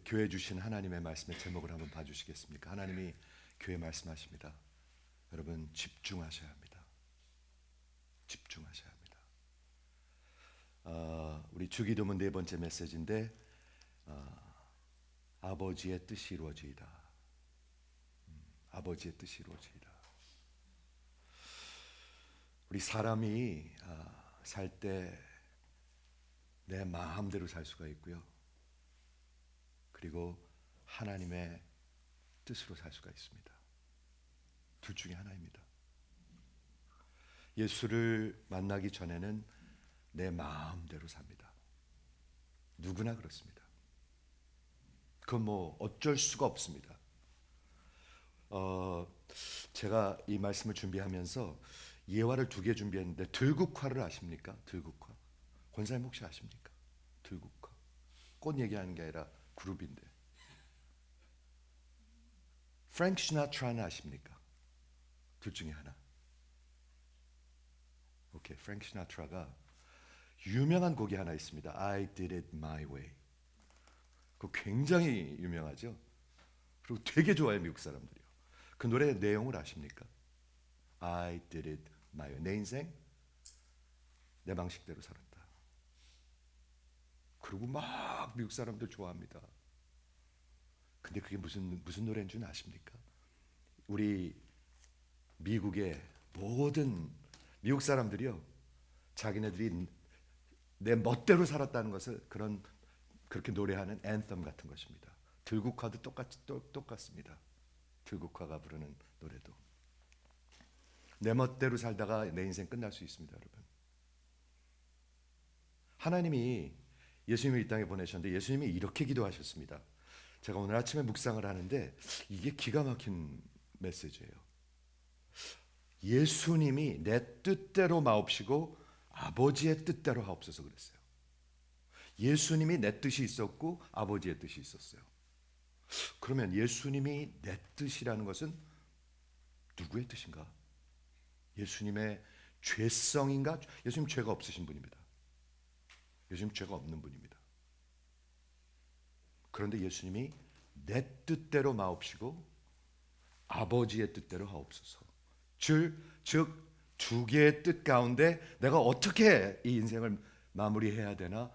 교회 주신 하나님의 말씀의 제목을 한번 봐주시겠습니까? 하나님이 교회 말씀하십니다. 여러분 집중하셔야 합니다. 집중하셔야 합니다. 우리 주기도문 네 번째 메시지인데 아버지의 뜻이 이루어지이다. 아버지의 뜻이 이루어지이다. 우리 사람이 살 때 내 마음대로 살 수가 있고요. 그리고 하나님의 뜻으로 살 수가 있습니다. 둘 중에 하나입니다. 예수를 만나기 전에는 내 마음대로 삽니다. 누구나 그렇습니다. 그건 뭐 어쩔 수가 없습니다. 제가 이 말씀을 준비하면서 예화를 2개 준비했는데 들국화를 아십니까? 들국화. 권사님 혹시 아십니까? 들국화. 꽃 얘기하는 게 아니라 그룹인데. 프랭크 시나트라는 아십니까? 둘 중에 하나. 오케이, 프랭크 시나트라가 유명한 곡이 하나 있습니다. I did it my way. 그거 굉장히 유명하죠. 그리고 되게 좋아해요, 미국 사람들이요. 그 노래 내용을 아십니까? I did it my way. 내 인생 내 방식대로 살았다. 그리고 막 미국 사람들 좋아합니다. 근데 그게 무슨 노래인 줄 아십니까? 우리 미국의 모든 미국 사람들이요, 자기네들이 내 멋대로 살았다는 것을 그렇게 노래하는 앤썸 같은 것입니다. 들국화도 똑같습니다. 들국화가 부르는 노래도 내 멋대로 살다가 내 인생 끝날 수 있습니다, 여러분. 하나님이 예수님을 이 땅에 보내셨는데 예수님이 이렇게 기도하셨습니다. 제가 오늘 아침에 묵상을 하는데 이게 기가 막힌 메시지예요. 예수님이 내 뜻대로 마옵시고 아버지의 뜻대로 하옵소서 그랬어요. 예수님이 내 뜻이 있었고 아버지의 뜻이 있었어요. 그러면 예수님이 내 뜻이라는 것은 누구의 뜻인가? 예수님의 죄성인가? 예수님 죄가 없으신 분입니다. 예수님 죄가 없는 분입니다. 그런데 예수님이 내 뜻대로 마옵시고 아버지의 뜻대로 하옵소서. 즉 두 개의 뜻 가운데 내가 어떻게 이 인생을 마무리해야 되나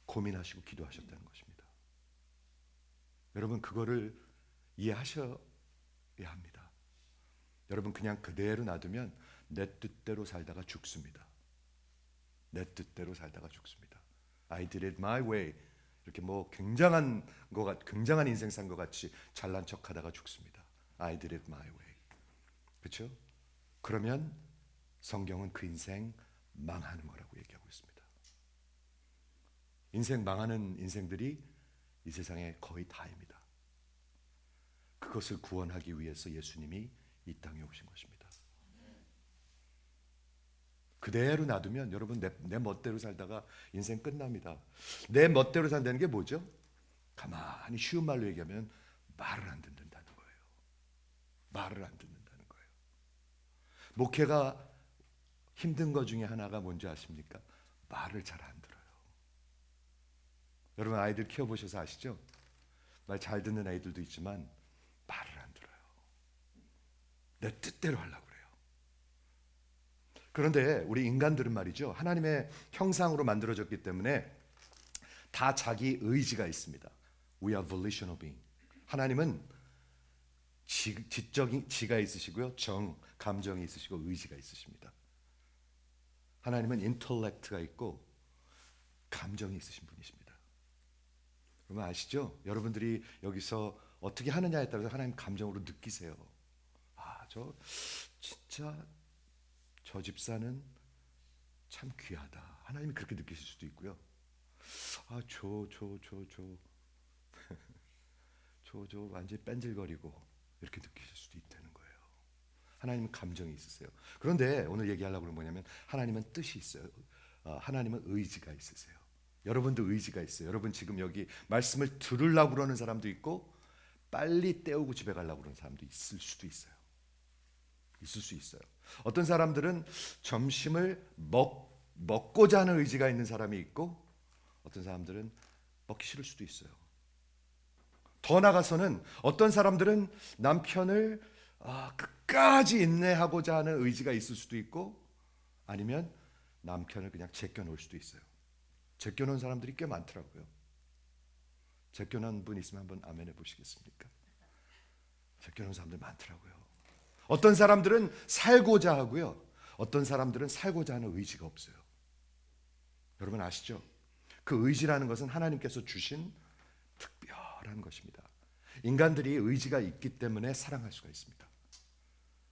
고민하시고 기도하셨다는 것입니다. 여러분 그거를 이해하셔야 합니다. 여러분 그냥 그대로 놔두면 내 뜻대로 살다가 죽습니다. 내 뜻대로 살다가 죽습니다. I did it my way. 이렇게 뭐 굉장한 인생 산 것 같이 잘난 척하다가 죽습니다. I did it my way. 그렇죠? 그러면 성경은 그 인생 망하는 거라고 얘기하고 있습니다. 인생 망하는 인생들이 이 세상에 거의 다입니다. 그것을 구원하기 위해서 예수님이 이 땅에 오신 것입니다. 그대로 놔두면 여러분 내 멋대로 살다가 인생 끝납니다. 내 멋대로 산다는 게 뭐죠? 가만히 쉬운 말로 얘기하면 말을 안 듣는다는 거예요. 말을 안 듣는다는 거예요. 목회가 힘든 것 중에 하나가 뭔지 아십니까? 말을 잘 안 들어요. 여러분 아이들 키워보셔서 아시죠? 말 잘 듣는 아이들도 있지만 말을 안 들어요. 내 뜻대로 하려고 그래요. 그런데 우리 인간들은 말이죠, 하나님의 형상으로 만들어졌기 때문에 다 자기 의지가 있습니다. We are volitional being. 하나님은 지적인 지가 있으시고요, 감정이 있으시고 의지가 있으십니다. 하나님은 인텔렉트가 있고 감정이 있으신 분이십니다. 여러분 아시죠? 여러분들이 여기서 어떻게 하느냐에 따라서 하나님 감정으로 느끼세요. 저 진짜 저 집사는 참 귀하다. 하나님이 그렇게 느끼실 수도 있고요. 저 완전히 뺀질거리고 이렇게 느끼실 수도 있다는 거예요. 하나님은 감정이 있으세요. 그런데 오늘 얘기하려고 하는 뭐냐면 하나님은 뜻이 있어요. 하나님은 의지가 있으세요. 여러분도 의지가 있어요. 여러분 지금 여기 말씀을 들으려고 그러는 사람도 있고 빨리 때우고 집에 가려고 그러는 사람도 있을 수도 있어요. 있을 수 있어요. 어떤 사람들은 점심을 먹고자 하는 의지가 있는 사람이 있고 어떤 사람들은 먹기 싫을 수도 있어요. 더 나아가서는 어떤 사람들은 남편을 끝까지 인내하고자 하는 의지가 있을 수도 있고, 아니면 남편을 그냥 제껴놓을 수도 있어요. 제껴놓은 사람들이 꽤 많더라고요. 제껴놓은 분 있으면 한번 아멘 해보시겠습니까? 제껴놓은 사람들 많더라고요. 어떤 사람들은 살고자 하고요, 어떤 사람들은 살고자 하는 의지가 없어요. 여러분 아시죠? 그 의지라는 것은 하나님께서 주신 특별한 것입니다. 인간들이 의지가 있기 때문에 사랑할 수가 있습니다.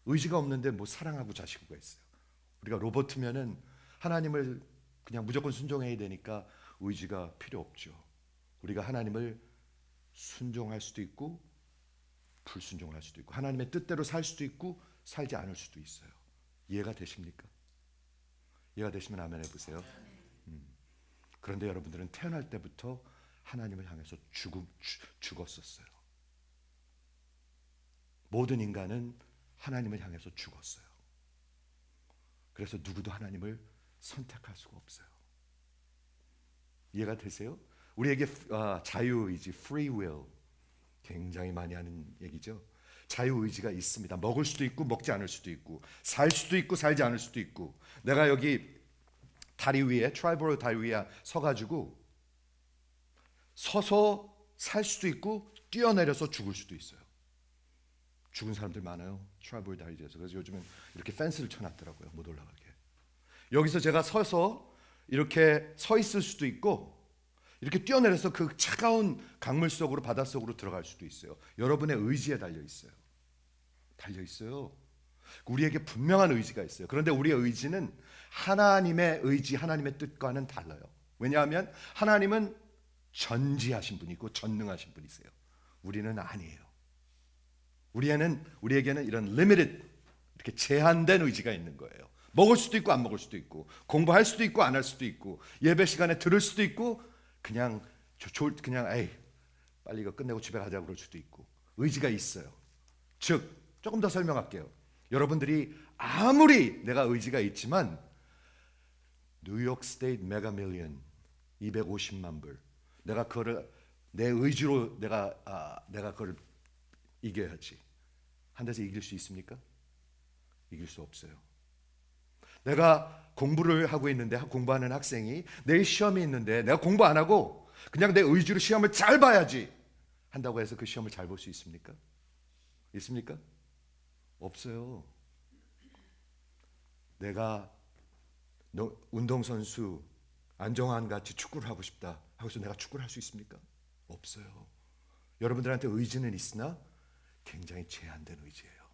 의지가 없는데 뭐 사랑하고 자식구가 있어요. 우리가 로봇이면은 하나님을 그냥 무조건 순종해야 되니까 의지가 필요 없죠. 우리가 하나님을 순종할 수도 있고 불순종할 수도 있고, 하나님의 뜻대로 살 수도 있고 살지 않을 수도 있어요. 이해가 되십니까? 이해가 되시면 아멘 해보세요. 그런데 여러분들은 태어날 때부터 하나님을 향해서 죽었었어요. 모든 인간은 하나님을 향해서 죽었어요. 그래서 누구도 하나님을 선택할 수가 없어요. 이해가 되세요? 우리에게 자유의지, free will, 굉장히 많이 하는 얘기죠. 자유의지가 있습니다. 먹을 수도 있고 먹지 않을 수도 있고, 살 수도 있고 살지 않을 수도 있고. 내가 여기 다리 위에, 트라이버럴 다리 위에 서가지고 서서 살 수도 있고 뛰어내려서 죽을 수도 있어요. 죽은 사람들 많아요. 트라이버럴 다리에서. 그래서 요즘은 이렇게 펜스를 쳐놨더라고요. 못 올라가게. 여기서 제가 서서 이렇게 서 있을 수도 있고, 이렇게 뛰어내려서 그 차가운 강물 속으로, 바닷속으로 들어갈 수도 있어요. 여러분의 의지에 달려 있어요. 달려 있어요. 우리에게 분명한 의지가 있어요. 그런데 우리의 의지는 하나님의 의지, 하나님의 뜻과는 달라요. 왜냐하면 하나님은 전지하신 분이고 전능하신 분이세요. 우리는 아니에요. 우리에게는 이런 limited, 이렇게 제한된 의지가 있는 거예요. 먹을 수도 있고 안 먹을 수도 있고, 공부할 수도 있고 안 할 수도 있고, 예배 시간에 들을 수도 있고, 그냥 에이 빨리 이거 끝내고 집에 가자 그럴 수도 있고. 의지가 있어요. 즉, 조금 더 설명할게요. 여러분들이 아무리 내가 의지가 있지만 뉴욕 스테이트 메가 밀리언 250만 불, 내가 그거를 내 의지로 내가 그걸 이겨야지 한데서 이길 수 있습니까? 이길 수 없어요. 내가 공부를 하고 있는데, 공부하는 학생이 내일 시험이 있는데 내가 공부 안 하고 그냥 내 의지로 시험을 잘 봐야지 한다고 해서 그 시험을 잘 볼 수 있습니까? 있습니까? 없어요. 내가 운동선수 안정환 같이 축구를 하고 싶다 하고서 내가 축구를 할 수 있습니까? 없어요. 여러분들한테 의지는 있으나 굉장히 제한된 의지예요.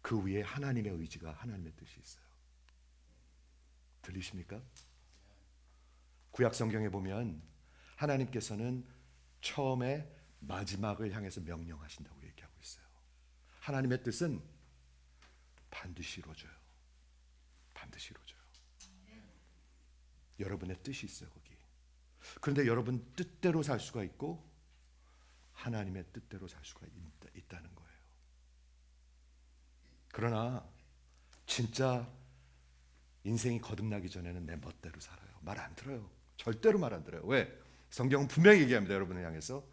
그 위에 하나님의 의지가, 하나님의 뜻이 있어요. 들리십니까? 구약 성경에 보면 하나님께서는 처음에 마지막을 향해서 명령하신다고 얘기하고 있어요. 하나님의 뜻은 반드시 이루어져요. 반드시 이루어져요. 여러분의 뜻이 있어요, 거기. 그런데 여러분 뜻대로 살 수가 있고 하나님의 뜻대로 살 수가 있다는 거예요. 그러나 진짜 인생이 거듭나기 전에는 내 멋대로 살아요. 말 안 들어요. 절대로 말 안 들어요. 왜? 성경은 분명히 얘기합니다. 여러분을 향해서.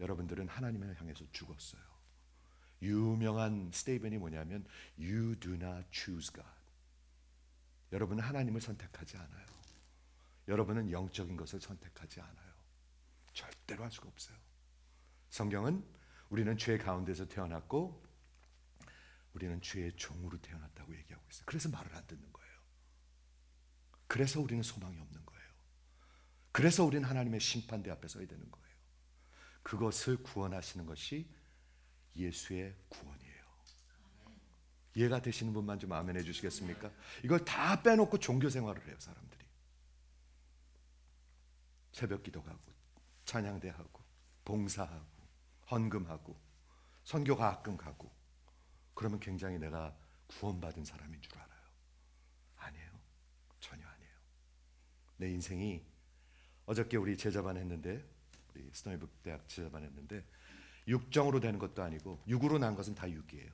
여러분들은 하나님을 향해서 죽었어요. 유명한 스테이트먼이 뭐냐면 You do not choose God. 여러분은 하나님을 선택하지 않아요. 여러분은 영적인 것을 선택하지 않아요. 절대로 할 수가 없어요. 성경은 우리는 죄 가운데서 태어났고 우리는 죄의 종으로 태어났다고 얘기하고 있어요. 그래서 말을 안 듣는 거예요. 그래서 우리는 소망이 없는 거예요. 그래서 우리는 하나님의 심판대 앞에 서야 되는 거예요. 그것을 구원하시는 것이 예수의 구원이에요. 이해가 되시는 분만 좀 아멘 해주시겠습니까? 이걸 다 빼놓고 종교 생활을 해요, 사람들이. 새벽 기도 가고 찬양대 하고 봉사하고 헌금하고 선교 가끔 가고, 그러면 굉장히 내가 구원받은 사람인 줄 알아요. 아니에요. 전혀 아니에요. 내 인생이, 어저께 우리 제자반 했는데, 우리 스토니북 대학 제자반 했는데, 육정으로 되는 것도 아니고 육으로 난 것은 다 육이에요.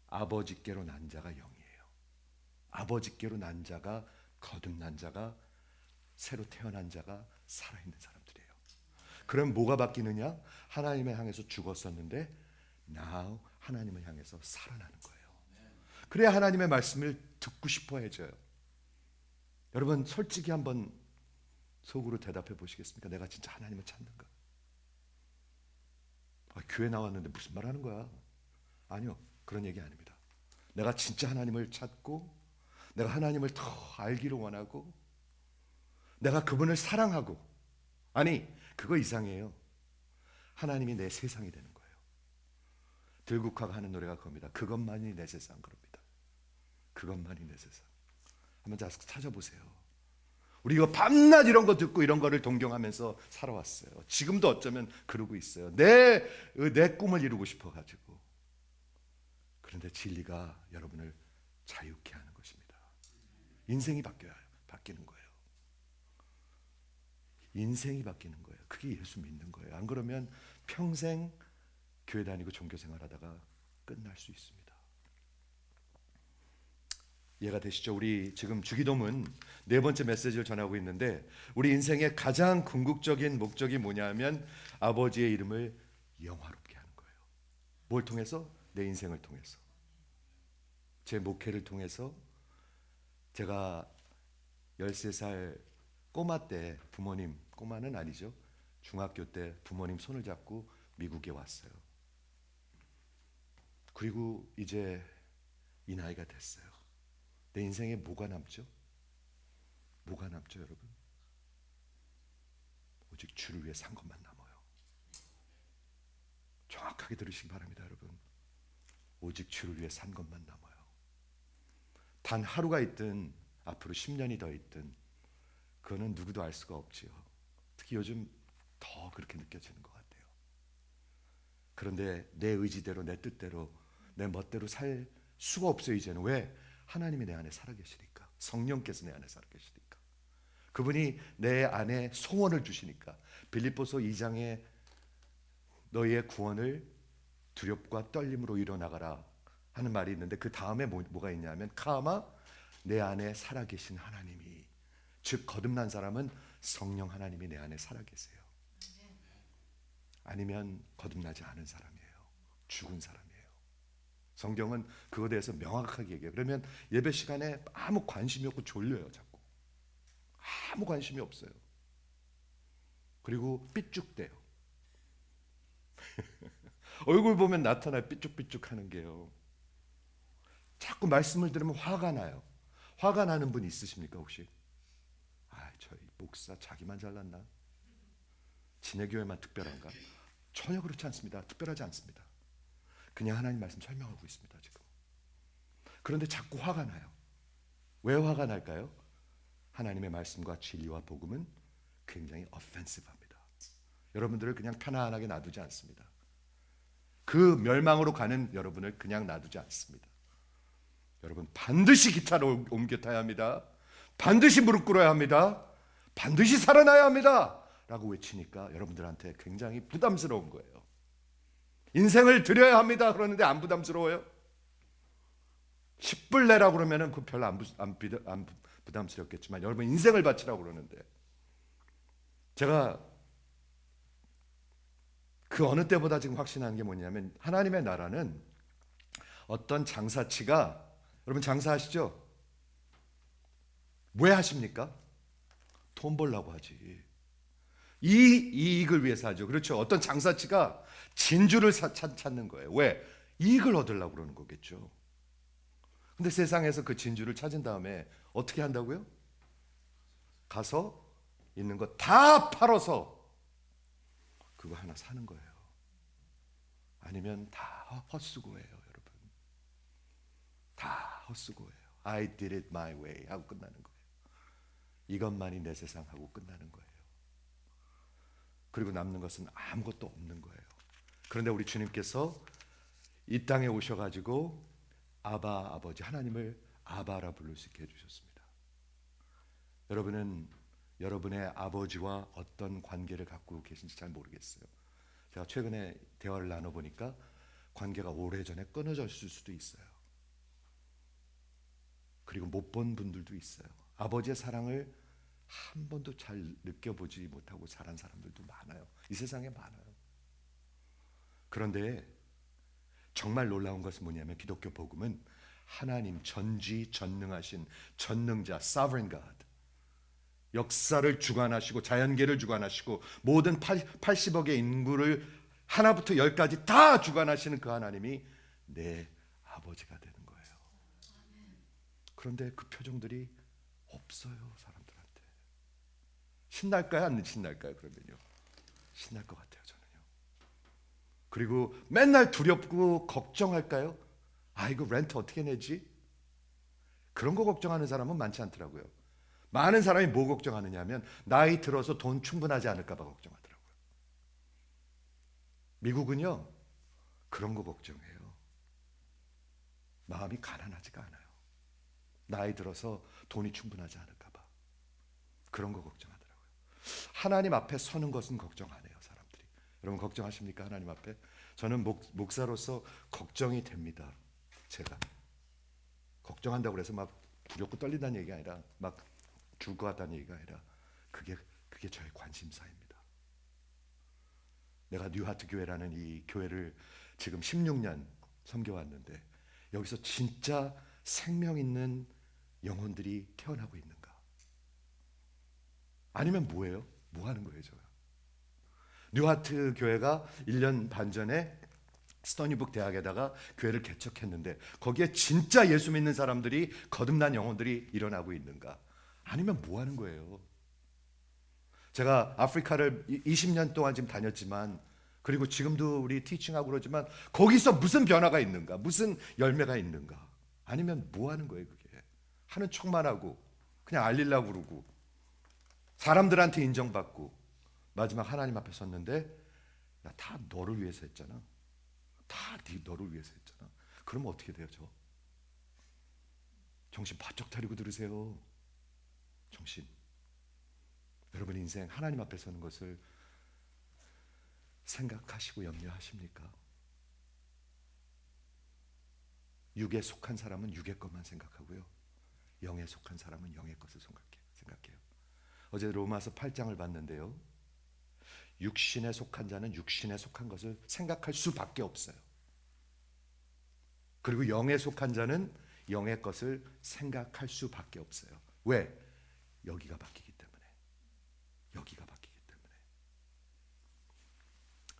아버지께로 난 자가 영이에요. 아버지께로 난 자가, 거듭난 자가, 새로 태어난 자가 살아있는 사람들이에요. 그럼 뭐가 바뀌느냐? 하나님을 향해서 죽었었는데 now 하나님을 향해서 살아나는 거예요. 그래야 하나님의 말씀을 듣고 싶어 해져요. 여러분 솔직히 한번 속으로 대답해 보시겠습니까? 내가 진짜 하나님을 찾는가? 교회 나왔는데 무슨 말 하는 거야? 아니요, 그런 얘기 아닙니다. 내가 진짜 하나님을 찾고 내가 하나님을 더 알기를 원하고 내가 그분을 사랑하고, 아니 그거 이상해요. 하나님이 내 세상이 되는 거예요. 들국화가 하는 노래가 그겁니다. 그것만이 내 세상. 그럽니다. 그것만이 내 세상. 한번 찾아보세요. 우리 이거 밤낮 이런 거 듣고 이런 거를 동경하면서 살아왔어요. 지금도 어쩌면 그러고 있어요. 내 꿈을 이루고 싶어가지고. 그런데 진리가 여러분을 자유케 하는 것입니다. 인생이 바뀌는 거예요. 인생이 바뀌는 거예요. 그게 예수 믿는 거예요. 안 그러면 평생 교회 다니고 종교 생활하다가 끝날 수 있습니다. 이해가 되시죠? 우리 지금 주기도문 네 번째 메시지를 전하고 있는데 우리 인생의 가장 궁극적인 목적이 뭐냐면 아버지의 이름을 영화롭게 하는 거예요. 뭘 통해서? 내 인생을 통해서. 제 목회를 통해서. 제가 13살 꼬마 때 부모님, 꼬마는 아니죠, 중학교 때 부모님 손을 잡고 미국에 왔어요. 그리고 이제 이 나이가 됐어요. 내 인생에 뭐가 남죠? 뭐가 남죠, 여러분? 오직 주를 위해 산 것만 남아요. 정확하게 들으시기 바랍니다, 여러분. 오직 주를 위해 산 것만 남아요. 단 하루가 있든 앞으로 10년이 더 있든 그거는 누구도 알 수가 없지요. 특히 요즘 더 그렇게 느껴지는 것 같아요. 그런데 내 의지대로, 내 뜻대로, 내 멋대로 살 수가 없어요. 이제는. 왜? 하나님이 내 안에 살아계시니까. 성령께서 내 안에 살아계시니까. 그분이 내 안에 소원을 주시니까. 빌립보서 2장에 너희의 구원을 두렵과 떨림으로 이뤄나가라 하는 말이 있는데 그 다음에 뭐가 있냐면 카마, 내 안에 살아계신 하나님이, 즉 거듭난 사람은 성령 하나님이 내 안에 살아계세요. 아니면 거듭나지 않은 사람이에요. 죽은 사람이에요. 성경은 그거에 대해서 명확하게 얘기해요. 그러면 예배 시간에 아무 관심이 없고 졸려요. 자꾸 아무 관심이 없어요. 그리고 삐죽대요. 얼굴 보면 나타나요. 삐죽삐죽하는 게요. 자꾸 말씀을 들으면 화가 나요. 화가 나는 분 있으십니까 혹시? 저희 목사 자기만 잘났나? 지네 교회만 특별한가? 전혀 그렇지 않습니다. 특별하지 않습니다. 그냥 하나님 말씀 설명하고 있습니다 지금. 그런데 자꾸 화가 나요. 왜 화가 날까요? 하나님의 말씀과 진리와 복음은 굉장히 offensive합니다. 여러분들을 그냥 편안하게 놔두지 않습니다. 그 멸망으로 가는 여러분을 그냥 놔두지 않습니다. 여러분 반드시 기차로 옮겨 타야 합니다. 반드시 무릎 꿇어야 합니다. 반드시 살아나야 합니다 라고 외치니까 여러분들한테 굉장히 부담스러운 거예요. 인생을 드려야 합니다 그러는데 안 부담스러워요? 10불 내라고 그러면 그 별로 안 부담스럽겠지만 여러분 인생을 바치라고 그러는데, 제가 그 어느 때보다 지금 확신하는 게 뭐냐면 하나님의 나라는 어떤 장사치가, 여러분 장사하시죠? 왜 하십니까? 돈 벌려고 하지. 이 이익을 위해서 하죠. 그렇죠. 어떤 장사치가 진주를 찾는 거예요. 왜? 이익을 얻으려고 그러는 거겠죠. 근데 세상에서 그 진주를 찾은 다음에 어떻게 한다고요? 가서 있는 거 다 팔아서 그거 하나 사는 거예요. 아니면 다 헛수고예요, 여러분. 다 헛수고예요. I did it my way 하고 끝나는 거예요. 이것만이 내 세상 하고 끝나는 거예요. 그리고 남는 것은 아무것도 없는 거예요. 그런데 우리 주님께서 이 땅에 오셔가지고 아바, 아버지, 하나님을 아바라 부를 수 있게 해주셨습니다. 여러분은 여러분의 아버지와 어떤 관계를 갖고 계신지 잘 모르겠어요. 제가 최근에 대화를 나눠보니까 관계가 오래전에 끊어졌을 수도 있어요. 그리고 못 본 분들도 있어요. 아버지의 사랑을 한 번도 잘 느껴보지 못하고 자란 사람들도 많아요. 이 세상에 많아요. 그런데 정말 놀라운 것은 뭐냐면 기독교 복음은 하나님 전지전능하신 전능자 Sovereign God, 역사를 주관하시고 자연계를 주관하시고 모든 80억의 인구를 하나부터 열까지 다 주관하시는 그 하나님이 내 아버지가 되는 거예요. 그런데 그 표정들이 없어요, 사람들한테. 신날까요, 안 신날까요? 그러면요, 신날 것 같아요, 저는요. 그리고 맨날 두렵고 걱정할까요? 아, 이거 렌트 어떻게 내지? 그런 거 걱정하는 사람은 많지 않더라고요. 많은 사람이 뭐 걱정하느냐 하면 나이 들어서 돈 충분하지 않을까 봐 걱정하더라고요. 미국은요, 그런 거 걱정해요. 마음이 가난하지가 않아요. 나이 들어서 돈이 충분하지 않을까 봐 그런 거 걱정하더라고요. 하나님 앞에 서는 것은 걱정 안 해요, 사람들이. 여러분 걱정하십니까? 하나님 앞에? 저는 목사로서 걱정이 됩니다. 제가 걱정한다고 그래서 막 두렵고 떨린다는 얘기가 아니라 막 죽을 것 같다는 얘기가 아니라 그게 저의 관심사입니다. 내가 뉴하트 교회라는 이 교회를 지금 16년 섬겨왔는데 여기서 진짜 생명 있는 영혼들이 태어나고 있는가? 아니면 뭐예요? 뭐 하는 거예요, 저가? 뉴하트 교회가 1년 반 전에 스토니북 대학에다가 교회를 개척했는데 거기에 진짜 예수 믿는 사람들이 거듭난 영혼들이 일어나고 있는가? 아니면 뭐 하는 거예요? 제가 아프리카를 20년 동안 지금 다녔지만 그리고 지금도 우리 티칭하고 그러지만 거기서 무슨 변화가 있는가? 무슨 열매가 있는가? 아니면 뭐 하는 거예요, 그게? 하는 척만 하고 그냥 알리려고 그러고 사람들한테 인정받고 마지막 하나님 앞에 섰는데 나 다 너를 위해서 했잖아. 다 너를 위해서 했잖아. 그러면 어떻게 돼요, 저? 정신 바짝 차리고 들으세요. 정신. 여러분 인생 하나님 앞에 서는 것을 생각하시고 염려하십니까? 육에 속한 사람은 육의 것만 생각하고요, 영에 속한 사람은 영의 것을 생각해요. 어제 로마서 8장을 봤는데요, 육신에 속한 자는 육신에 속한 것을 생각할 수밖에 없어요. 그리고 영에 속한 자는 영의 것을 생각할 수밖에 없어요. 왜? 여기가 바뀌기 때문에. 여기가 바뀌기 때문에.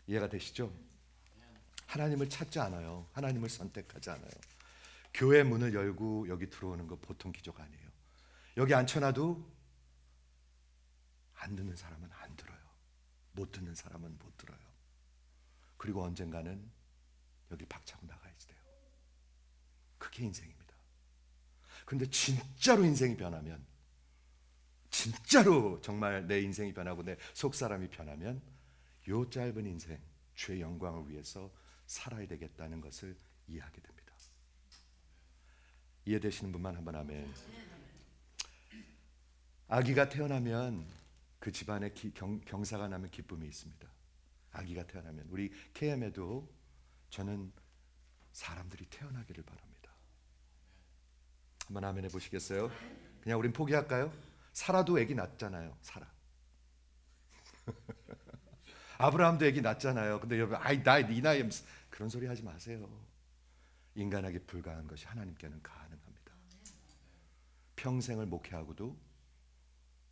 이해가 되시죠? 하나님을 찾지 않아요. 하나님을 선택하지 않아요. 교회 문을 열고 여기 들어오는 거 보통 기적 아니에요. 여기 앉혀놔도 안 듣는 사람은 안 들어요. 못 듣는 사람은 못 들어요. 그리고 언젠가는 여기 박차고 나가야 돼요. 그게 인생입니다. 그런데 진짜로 인생이 변하면, 진짜로 정말 내 인생이 변하고 내 속사람이 변하면 요 짧은 인생 주의 영광을 위해서 살아야 되겠다는 것을 이해하게 됩니다. 이해되시는 분만 한번 아멘. 아기가 태어나면 그 집안에 경사가 나면 기쁨이 있습니다. 아기가 태어나면 우리 KM에도 저는 사람들이 태어나기를 바랍니다. 한번 아멘 해보시겠어요? 그냥 우린 포기할까요? 사라도 아기 낳잖아요. 사라. 아브라함도 아기 낳잖아요. 근데 여러분, 이 나이에 그런 소리 하지 마세요. 인간에게 불가한 것이 하나님께는 가능합니다. 평생을 목회하고도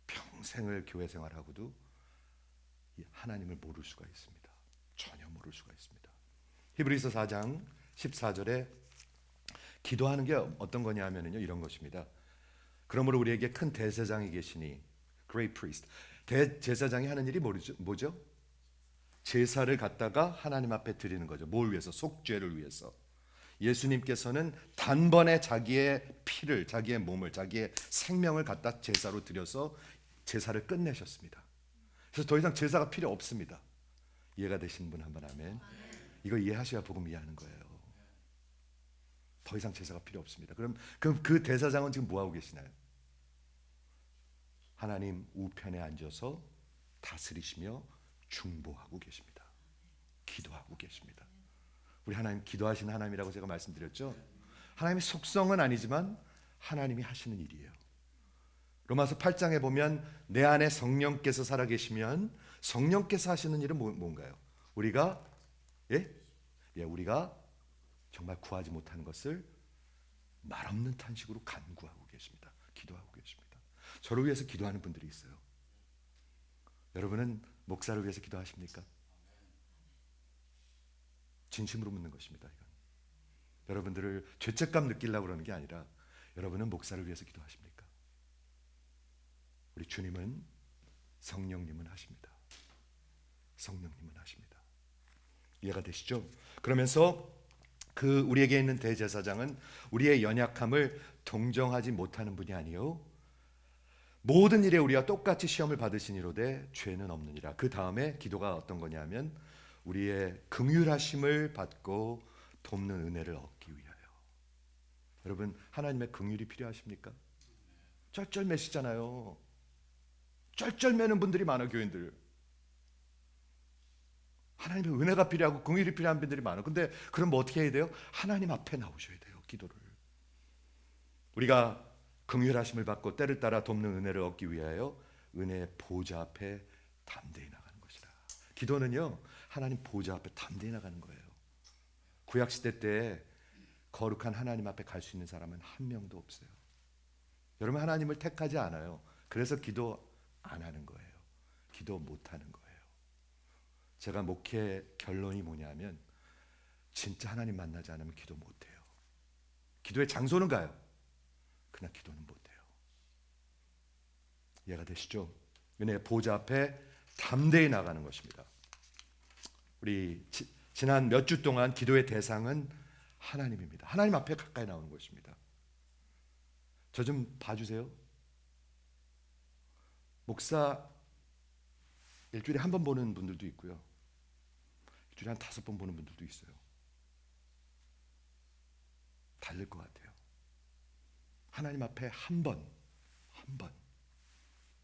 평생을 교회 생활하고도 하나님을 모를 수가 있습니다. 전혀 모를 수가 있습니다. 히브리서 4장 14절에 기도하는 게 어떤 거냐면요, 이런 것입니다. 그러므로 우리에게 큰 대제사장이 계시니, Great Priest. 대제사장이 하는 일이 뭐죠? 제사를 갖다가 하나님 앞에 드리는 거죠. 뭘 위해서? 속죄를 위해서. 예수님께서는 단번에 자기의 피를, 자기의 몸을, 자기의 생명을 갖다 제사로 드려서 제사를 끝내셨습니다. 그래서 더 이상 제사가 필요 없습니다. 이해가 되시는 분 한번 아멘. 이거 이해하셔야 복음 이해하는 거예요. 더 이상 제사가 필요 없습니다. 그럼 그 대사장은 지금 뭐 하고 계시나요? 하나님 우편에 앉아서 다스리시며 중보하고 계십니다. 기도하고 계십니다. 우리 하나님 기도하시는 하나님이라고 제가 말씀드렸죠. 하나님의 속성은 아니지만 하나님이 하시는 일이에요. 로마서 8장에 보면 내 안에 성령께서 살아계시면 성령께서 하시는 일은 뭔가요? 우리가 우리가 정말 구하지 못하는 것을 말없는 탄식으로 간구하고 계십니다. 기도하고 계십니다. 저를 위해서 기도하는 분들이 있어요. 여러분은 목사를 위해서 기도하십니까? 진심으로 묻는 것입니다. 이건. 여러분들을 죄책감 느끼려고 그러는 게 아니라 여러분은 목사를 위해서 기도하십니까? 우리 주님은 성령님은 하십니다. 성령님은 하십니다. 이해가 되시죠? 그러면서 그 우리에게 있는 대제사장은 우리의 연약함을 동정하지 못하는 분이 아니요 모든 일에 우리와 똑같이 시험을 받으시니로되 죄는 없느니라. 그 다음에 기도가 어떤 거냐면 우리의 긍휼하심을 받고 돕는 은혜를 얻기 위하여. 여러분 하나님의 긍휼이 필요하십니까? 쩔쩔매시잖아요. 쩔쩔매는 분들이 많아. 교인들 하나님의 은혜가 필요하고 긍휼이 필요한 분들이 많아. 근데 그럼 뭐 어떻게 해야 돼요? 하나님 앞에 나오셔야 돼요. 기도를. 우리가 긍휼하심을 받고 때를 따라 돕는 은혜를 얻기 위하여 은혜의 보좌 앞에 담대히 나가는 것이라. 기도는요 하나님 보좌 앞에 담대히 나가는 거예요. 구약시대 때 거룩한 하나님 앞에 갈 수 있는 사람은 한 명도 없어요. 여러분 하나님을 택하지 않아요. 그래서 기도 안 하는 거예요. 기도 못 하는 거예요. 제가 목회 결론이 뭐냐면 진짜 하나님 만나지 않으면 기도 못 해요. 기도의 장소는 가요. 그러나 기도는 못 해요. 이해가 되시죠? 은혜의 보좌 앞에 담대히 나가는 것입니다. 우리 지난 몇 주 동안 기도의 대상은 하나님입니다. 하나님 앞에 가까이 나오는 것입니다. 저 좀 봐주세요. 목사 일주일에 한 번 보는 분들도 있고요. 일주일에 한 5번 보는 분들도 있어요. 다를 것 같아요. 하나님 앞에 한 번,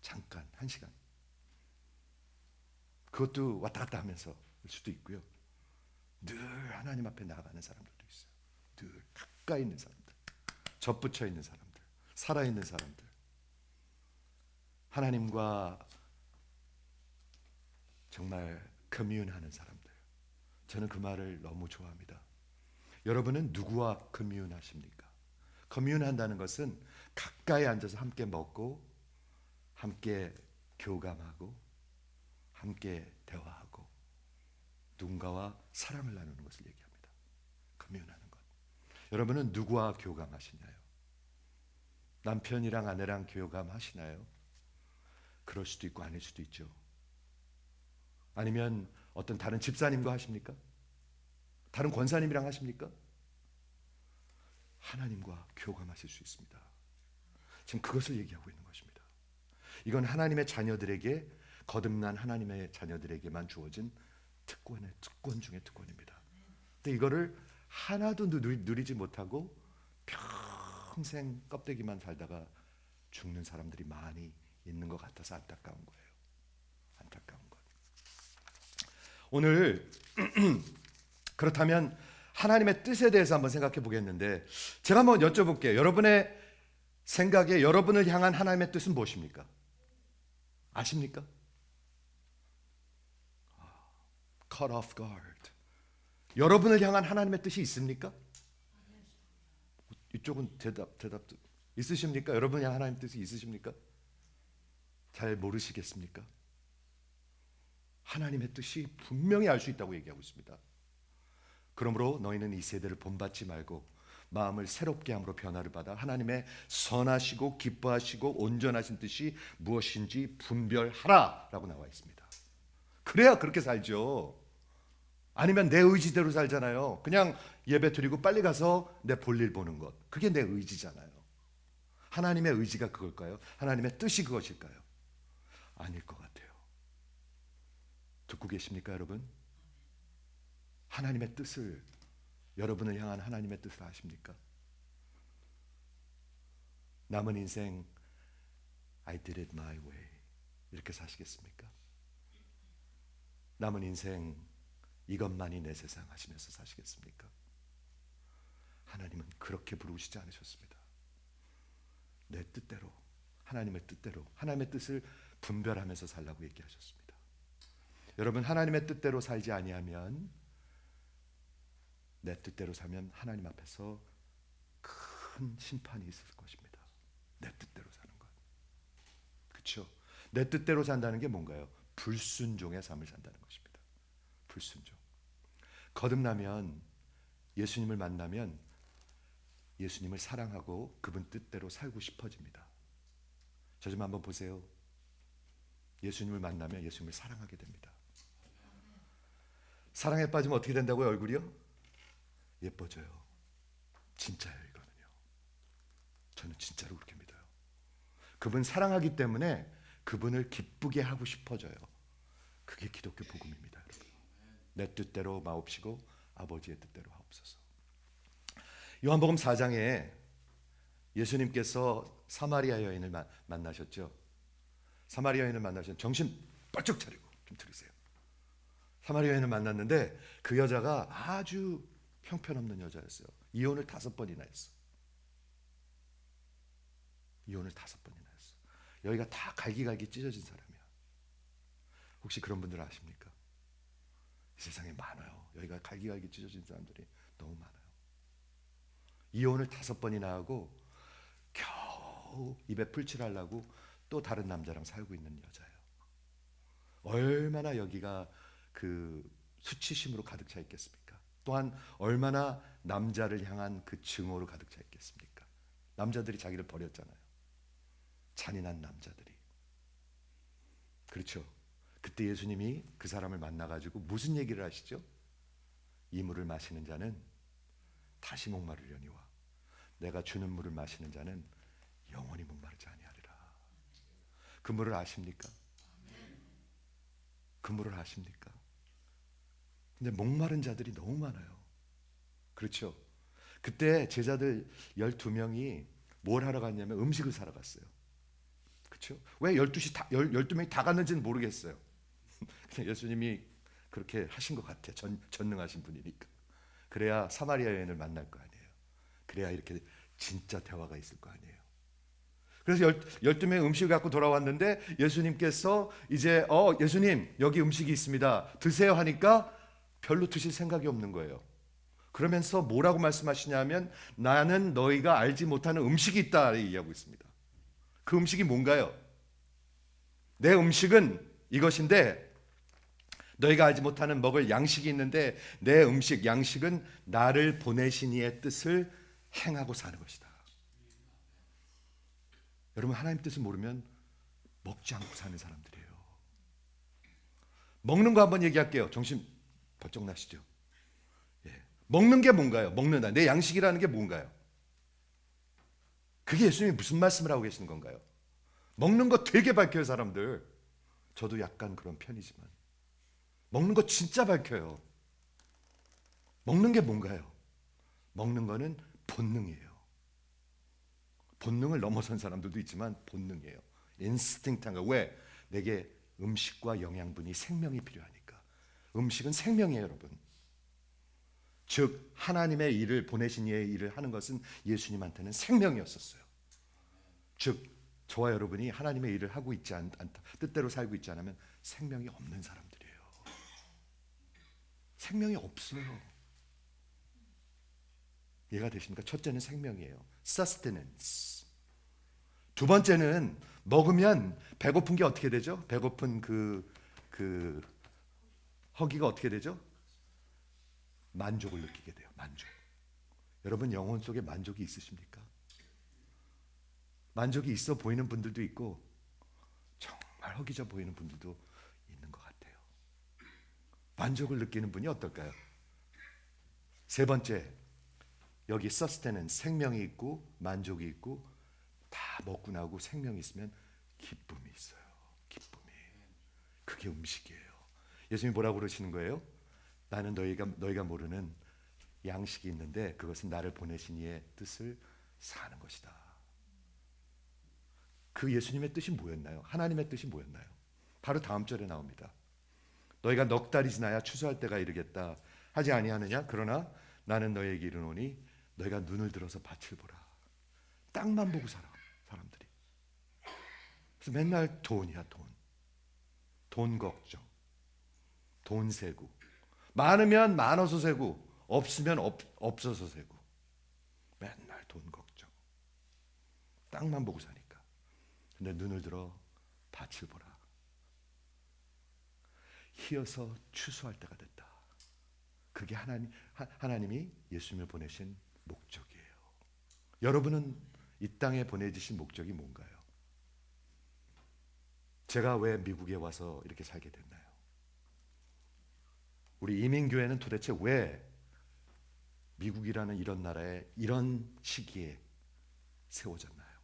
잠깐, 1시간. 그것도 왔다 갔다 하면서 올 수도 있고요. 늘 하나님 앞에 나가는 사람들도 있어요. 늘 가까이 있는 사람들, 접붙여 있는 사람들, 살아있는 사람들. 하나님과 정말 커뮤니하는 사람들. 저는 그 말을 너무 좋아합니다. 여러분은 누구와 커뮤니하십니까? 커뮤니한다는 것은 가까이 앉아서 함께 먹고 함께 교감하고 함께 대화하고 누군가와 사랑을 나누는 것을 얘기합니다. 커뮤니하는 것. 여러분은 누구와 교감하시나요? 남편이랑 아내랑 교감하시나요? 그럴 수도 있고 아닐 수도 있죠. 아니면 어떤 다른 집사님과 하십니까? 다른 권사님이랑 하십니까? 하나님과 교감하실 수 있습니다. 지금 그것을 얘기하고 있는 것입니다. 이건 하나님의 자녀들에게 거듭난 하나님의 자녀들에게만 주어진 특권 중의 특권입니다. 근데 이거를 하나도 누리지 못하고 평생 껍데기만 살다가 죽는 사람들이 많이 있는 것 같아서 안타까운 거예요. 안타까운 것. 오늘 그렇다면 하나님의 뜻에 대해서 한번 생각해 보겠는데 제가 한번 여쭤볼게요. 여러분의 생각에 여러분을 향한 하나님의 뜻은 무엇입니까? 아십니까? Caught off guard. 여러분을 향한 하나님의 뜻이 있습니까? 이쪽은 대답 있으십니까? 여러분을 향한 하나님의 뜻이 있으십니까? 잘 모르시겠습니까? 하나님의 뜻이 분명히 알 수 있다고 얘기하고 있습니다. 그러므로 너희는 이 세대를 본받지 말고 마음을 새롭게 함으로 변화를 받아 하나님의 선하시고 기뻐하시고 온전하신 뜻이 무엇인지 분별하라 라고 나와 있습니다. 그래야 그렇게 살죠. 아니면 내 의지대로 살잖아요. 그냥 예배 드리고 빨리 가서 내 볼일 보는 것. 그게 내 의지잖아요. 하나님의 의지가 그걸까요? 하나님의 뜻이 그것일까요? 아닐 것 같아요. 듣고 계십니까 여러분? 하나님의 뜻을, 여러분을 향한 하나님의 뜻을 아십니까? 남은 인생 I did it my way 이렇게 사시겠습니까? 남은 인생 이것만이 내 세상 하시면서 사시겠습니까? 하나님은 그렇게 부르시지 않으셨습니다. 내 뜻대로 하나님의 뜻대로, 하나님의 뜻을 분별하면서 살라고 얘기하셨습니다. 여러분, 하나님의 뜻대로 살지 아니하면, 내 뜻대로 살면 하나님 앞에서 큰 심판이 있을 것입니다. 내 뜻대로 사는 것. 그렇죠? 내 뜻대로 산다는 게 뭔가요? 불순종의 삶을 산다는 것입니다. 불순종. 거듭나면, 예수님을 만나면 예수님을 사랑하고 그분 뜻대로 살고 싶어집니다. 저 좀 한번 보세요. 예수님을 만나면 예수님을 사랑하게 됩니다. 사랑에 빠지면 어떻게 된다고요? 얼굴이요? 예뻐져요. 진짜예요, 이거는요. 저는 진짜로 그렇게 믿어요. 그분 사랑하기 때문에 그분을 기쁘게 하고 싶어져요. 그게 기독교 복음입니다, 여러분. 내 뜻대로 마옵시고 아버지의 뜻대로 하옵소서. 요한복음 4장에 예수님께서 사마리아 여인을 만나셨죠. 사마리아 여인을 만나셨는데 정신 번쩍 차리고 좀 들으세요. 사마리아 여인을 만났는데 그 여자가 아주 형편없는 여자였어요. 이혼을 5번이나 했어. 이혼을 5번이나 했어. 여기가 다 갈기갈기 찢어진 사람이야. 혹시 그런 분들 아십니까? 이 세상에 많아요. 여기가 갈기갈기 찢어진 사람들이 너무 많아요. 이혼을 5번이나 하고 겨우 입에 풀칠하려고 또 다른 남자랑 살고 있는 여자예요. 얼마나 여기가 그 수치심으로 가득 차 있겠습니까? 또한 얼마나 남자를 향한 그 증오로 가득 차 있겠습니까? 남자들이 자기를 버렸잖아요. 잔인한 남자들이. 그렇죠. 그때 예수님이 그 사람을 만나가지고 무슨 얘기를 하시죠? 이 물을 마시는 자는 다시 목마르려니와 내가 주는 물을 마시는 자는 영원히 목마르지 아니하리라. 그 물을 아십니까? 그 물을 아십니까? 근데 목마른 자들이 너무 많아요. 그렇죠? 그때 제자들 12명이 뭘 하러 갔냐면 음식을 사러 갔어요. 그렇죠? 왜 12명이 다 갔는지는 모르겠어요. 그냥 예수님이 그렇게 하신 것 같아요. 전능하신 분이니까. 그래야 사마리아 여인을 만날 거 아니에요. 그래야 이렇게 진짜 대화가 있을 거 아니에요. 그래서 12명의 음식을 갖고 돌아왔는데 예수님께서 이제 예수님 여기 음식이 있습니다. 드세요 하니까 별로 드실 생각이 없는 거예요. 그러면서 뭐라고 말씀하시냐면 나는 너희가 알지 못하는 음식이 있다 얘기하고 있습니다. 그 음식이 뭔가요? 내 음식은 이것인데 너희가 알지 못하는 먹을 양식이 있는데 내 음식, 양식은 나를 보내신 이의 뜻을 행하고 사는 것이다. 여러분, 하나님 뜻을 모르면 먹지 않고 사는 사람들이에요. 먹는 거 한번 얘기할게요. 정신 번쩍 나시죠? 예. 먹는 게 뭔가요? 먹는다. 내 양식이라는 게 뭔가요? 그게 예수님이 무슨 말씀을 하고 계시는 건가요? 먹는 거 되게 밝혀요, 사람들. 저도 약간 그런 편이지만 먹는 거 진짜 밝혀요. 먹는 게 뭔가요? 먹는 거는 본능이에요. 본능을 넘어선 사람들도 있지만 본능이에요. 인스팅트한 거. 왜? 내게 음식과 영양분이 생명이 필요하니까. 음식은 생명이에요, 여러분. 즉 하나님의 일을 보내신 이의 일을 하는 것은 예수님한테는 생명이었었어요. 즉 저와 여러분이 하나님의 일을 하고 있지 않다, 뜻대로 살고 있지 않으면 생명이 없는 사람들이에요. 생명이 없어요. 이해가 되십니까? 첫째는 생명이에요. sustenance. 두 번째는 먹으면 배고픈 게 어떻게 되죠? 배고픈 그 허기가 어떻게 되죠? 만족을 느끼게 돼요. 만족. 여러분 영혼 속에 만족이 있으십니까? 만족이 있어 보이는 분들도 있고 정말 허기져 보이는 분들도 있는 것 같아요. 만족을 느끼는 분이 어떨까요? 세 번째, 여기 서스테는 생명이 있고 만족이 있고 다 먹고 나고 생명이 있으면 기쁨이 있어요. 기쁨이. 그게 음식이에요. 예수님이 뭐라고 그러시는 거예요? 나는 너희가 모르는 양식이 있는데 그것은 나를 보내신 이의 뜻을 사는 것이다. 그 예수님의 뜻이 뭐였나요? 하나님의 뜻이 뭐였나요? 바로 다음 절에 나옵니다. 너희가 넉 달이 지나야 추수할 때가 이르겠다 하지 아니하느냐? 그러나 나는 너희에게 이르노니 너희가 눈을 들어서 밭을 보라. 땅만 보고 살아 사람들이. 그래서 맨날 돈이야, 돈. 돈 걱정, 돈 세고, 많으면 많아서 세고, 없으면 없어서 세고, 맨날 돈 걱정. 땅만 보고 사니까. 근데 눈을 들어 밭을 보라. 희어서 추수할 때가 됐다. 그게 하나님이 예수님을 보내신 목적이에요. 여러분은 이 땅에 보내주신 목적이 뭔가요? 제가 왜 미국에 와서 이렇게 살게 됐나요? 우리 이민교회는 도대체 왜 미국이라는 이런 나라에 이런 시기에 세워졌나요?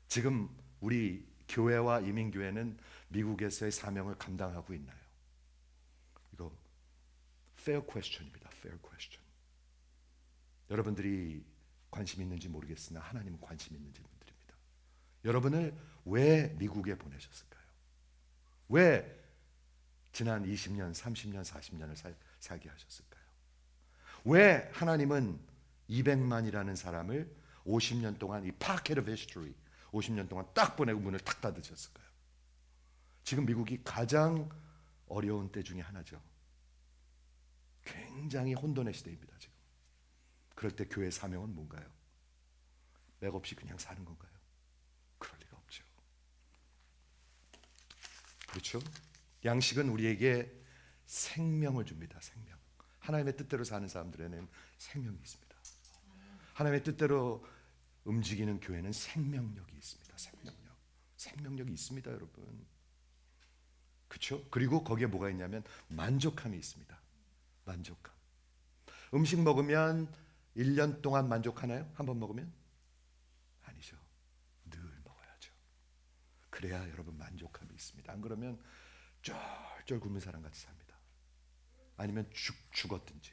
지금 우리 교회와 이민교회는 미국에서의 사명을 감당하고 있나요? 이거 fair question입니다. fair question. 여러분들이 관심 있는지 모르겠으나 하나님은 관심 있는 질문들입니다. 여러분을 왜 미국에 보내셨을까요? 왜 지난 20년, 30년, 40년을 살게 하셨을까요? 왜 하나님은 200만이라는 사람을 50년 동안 이 pocket of history 50년 동안 딱 보내고 문을 탁 닫으셨을까요? 지금 미국이 가장 어려운 때 중에 하나죠. 굉장히 혼돈의 시대입니다. 지금. 그럴 때 교회 사명은 뭔가요? 맥없이 그냥 사는 건가요? 그럴 리가 없죠. 그렇죠? 양식은 우리에게 생명을 줍니다. 생명. 하나님의 뜻대로 사는 사람들에는 생명이 있습니다. 하나님의 뜻대로 움직이는 교회는 생명력이 있습니다. 생명력이 있습니다, 여러분. 그렇죠? 그리고 거기에 뭐가 있냐면 만족함이 있습니다. 만족감. 음식 먹으면 1년 동안 만족하나요? 한 번 먹으면? 아니죠. 늘 먹어야죠. 그래야 여러분 만족함이 있습니다. 안 그러면 쫄쫄 굶은 사람 같이 삽니다. 아니면 죽었든지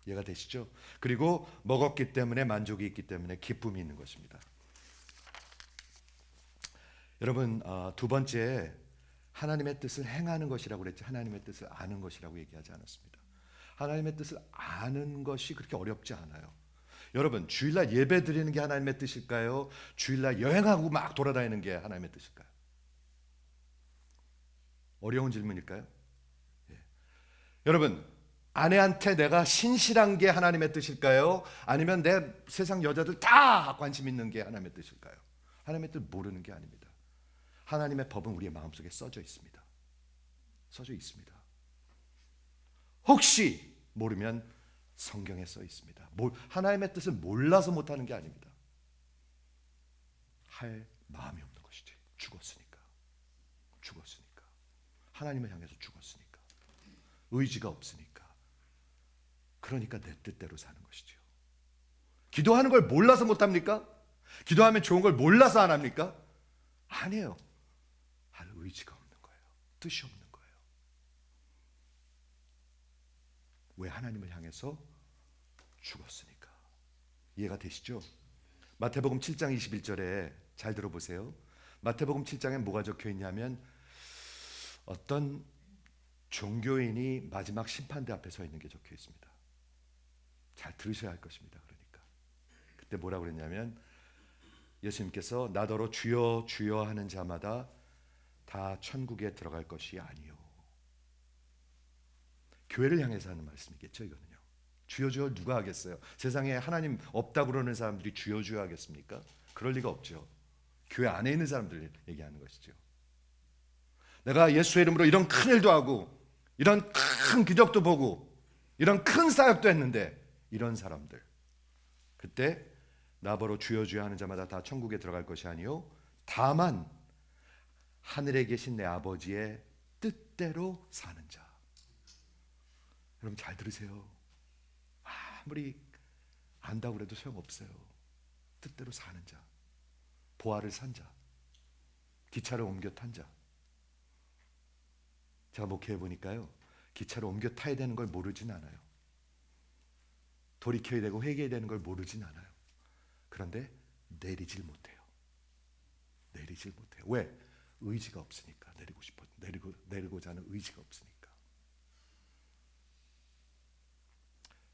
이해가 되시죠? 그리고 먹었기 때문에 만족이 있기 때문에 기쁨이 있는 것입니다. 여러분, 두 번째, 하나님의 뜻을 행하는 것이라고 그랬죠. 하나님의 뜻을 아는 것이라고 얘기하지 않았습니다. 하나님의 뜻을 아는 것이 그렇게 어렵지 않아요. 여러분, 주일날 예배 드리는 게 하나님의 뜻일까요? 주일날 여행하고 막 돌아다니는 게 하나님의 뜻일까요? 어려운 질문일까요? 예. 여러분, 아내한테 내가 신실한 게 하나님의 뜻일까요? 아니면 내 세상 여자들 다 관심 있는 게 하나님의 뜻일까요? 하나님의 뜻 모르는 게 아닙니다. 하나님의 법은 우리의 마음속에 써져 있습니다. 써져 있습니다. 혹시 모르면 성경에 써 있습니다. 하나님의 뜻을 몰라서 못하는 게 아닙니다. 할 마음이 없는 것이지. 죽었으니까. 하나님을 향해서 죽었으니까. 의지가 없으니까. 그러니까 내 뜻대로 사는 것이죠. 기도하는 걸 몰라서 못합니까? 기도하면 좋은 걸 몰라서 안 합니까? 아니에요. 할 의지가 없는 거예요. 뜻이 없는 거예요. 왜? 하나님을 향해서 죽었으니까. 이해가 되시죠? 마태복음 7장 21절에 잘 들어보세요. 마태복음 7장에 뭐가 적혀 있냐면 어떤 종교인이 마지막 심판대 앞에 서 있는 게 적혀 있습니다. 잘 들으셔야 할 것입니다. 그러니까 그때 뭐라고 그랬냐면 예수님께서 나더러 주여 주여 하는 자마다 다 천국에 들어갈 것이 아니요. 교회를 향해서 하는 말씀이겠죠. 이거는요. 주여 주여 누가 하겠어요? 세상에 하나님 없다고 그러는 사람들이 주여 주여 하겠습니까? 그럴 리가 없죠. 교회 안에 있는 사람들 얘기하는 것이죠. 내가 예수의 이름으로 이런 큰 일도 하고 이런 큰 기적도 보고 이런 큰 사역도 했는데 이런 사람들 그때 나보러 주여 주여 하는 자마다 다 천국에 들어갈 것이 아니요 다만 하늘에 계신 내 아버지의 뜻대로 사는 자. 여러분 잘 들으세요. 아무리 안다고 그래도 소용없어요. 뜻대로 사는 자, 보화를 산 자, 기차를 옮겨 탄 자. 제가 목회해 보니까요, 기차를 옮겨 타야 되는 걸 모르진 않아요. 돌이켜야 되고 회개해야 되는 걸 모르진 않아요. 그런데 내리질 못해요. 왜? 의지가 없으니까. 내리고자 하는 의지가 없으니까.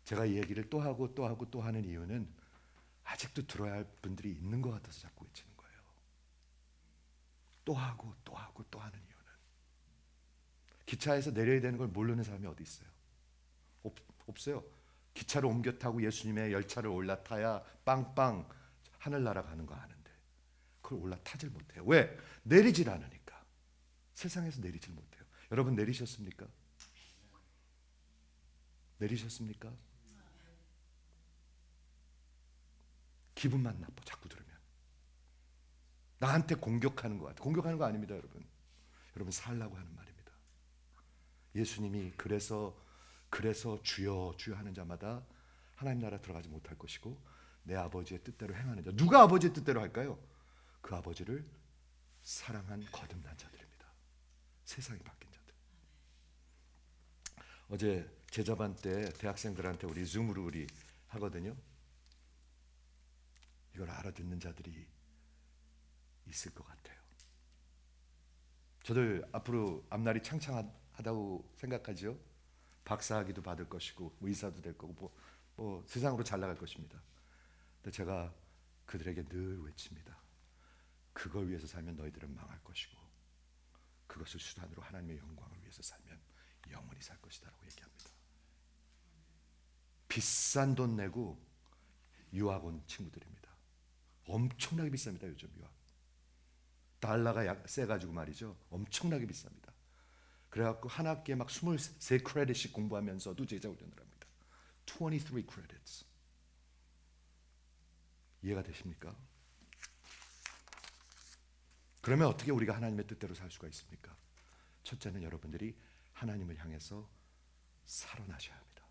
제가 이 얘기를 또 하고 또 하는 이유는 아직도 들어야 할 분들이 있는 것 같아서 자꾸 외치는 거예요. 또 하고 또 하고 또 하는 이유는 기차에서 내려야 되는 걸 모르는 사람이 어디 있어요? 없어요. 기차를 옮겨 타고 예수님의 열차를 올라타야 빵빵 하늘나라 가는 거 아는데 그걸 올라타질 못해요. 왜? 내리질 않으니까. 세상에서 내리질 못해요. 여러분 내리셨습니까? 내리셨습니까? 기분만 나빠 자꾸 들으면. 나한테 공격하는 것 같아. 공격하는 거 아닙니다, 여러분. 여러분 살라고 하는 말입니다. 예수님이 그래서 주여 주여 하는 자마다 하나님 나라 들어가지 못할 것이고 내 아버지의 뜻대로 행하는 자. 누가 아버지의 뜻대로 할까요? 그 아버지를 사랑한 거듭난 자들입니다. 세상이 바뀐 자들. 어제 제자반 때 대학생들한테 우리 줌으로 우리 하거든요. 이걸 알아듣는 자들이 있을 것 같아요. 저들 앞으로 앞날이 창창하다고 생각하죠. 박사학위도 받을 것이고 의사도 될 거고 뭐 세상으로 잘 나갈 것입니다. 근데 제가 그들에게 늘 외칩니다. 그걸 위해서 살면 너희들은 망할 것이고 그것을 수단으로 하나님의 영광을 위해서 살면 영원히 살 것이다 라고 얘기합니다. 비싼 돈 내고 유학 온 친구들입니다. 엄청나게 비쌉니다. 요즘 유학 달러가 세가지고 말이죠. 엄청나게 비쌉니다. 그래갖고 한 학기에 막 23 크레딧씩 공부하면서도 제자훈련을 합니다. 23 credits. 이해가 되십니까? 그러면 어떻게 우리가 하나님의 뜻대로 살 수가 있습니까? 첫째는 여러분들이 하나님을 향해서 살아나셔야 합니다.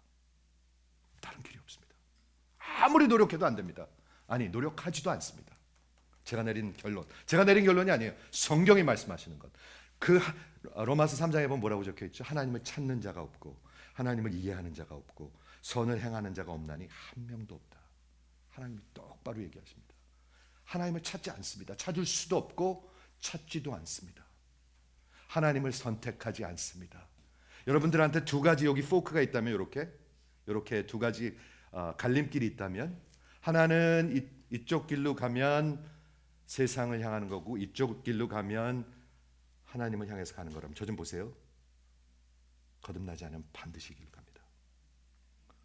다른 길이 없습니다. 아무리 노력해도 안 됩니다. 아니 노력하지도 않습니다. 제가 내린 결론이 아니에요. 성경이 말씀하시는 것. 그 로마서 3장에 보면 뭐라고 적혀 있죠? 하나님을 찾는 자가 없고 하나님을 이해하는 자가 없고 선을 행하는 자가 없나니 한 명도 없다. 하나님이 똑바로 얘기하십니다. 하나님을 찾지 않습니다. 찾을 수도 없고 찾지도 않습니다. 하나님을 선택하지 않습니다. 여러분들한테 두 가지 여기 포크가 있다면 이렇게 두 가지 갈림길이 있다면 하나는 이쪽 길로 가면 세상을 향하는 거고 이쪽 길로 가면 하나님을 향해서 가는 거라면 저 좀 보세요. 거듭나지 않으면 반드시 이 길로 갑니다.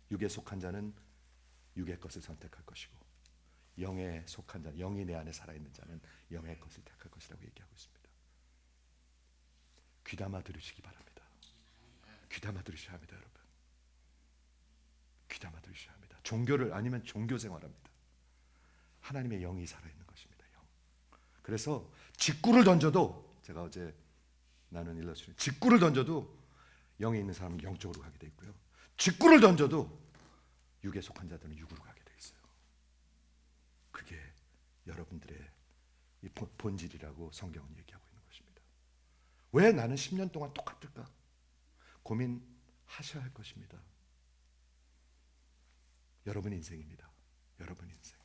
육에 속한 자는 육의 것을 선택할 것이고 영에 속한 자, 영이 내 안에 살아있는 자는 영의 것을 택할 것이라고 얘기하고 있습니다. 귀담아 들으시기 바랍니다. 귀담아 들으셔야 합니다, 여러분. 귀담아 들으셔야 합니다. 종교를 아니면 종교 생활합니다. 하나님의 영이 살아있는 것입니다. 영. 그래서 직구를 던져도 제가 어제 나눈 일러스트레이션 직구를 던져도 영에 있는 사람은 영적으로 가게 돼 있고요. 직구를 던져도 육에 속한 자들은 육으로 가게 돼 있어요. 그게 여러분들의 이 본질이라고 성경은 얘기하고 있는 것입니다. 왜 나는 10년 동안 똑같을까? 고민하셔야 할 것입니다. 여러분 인생입니다. 여러분 인생.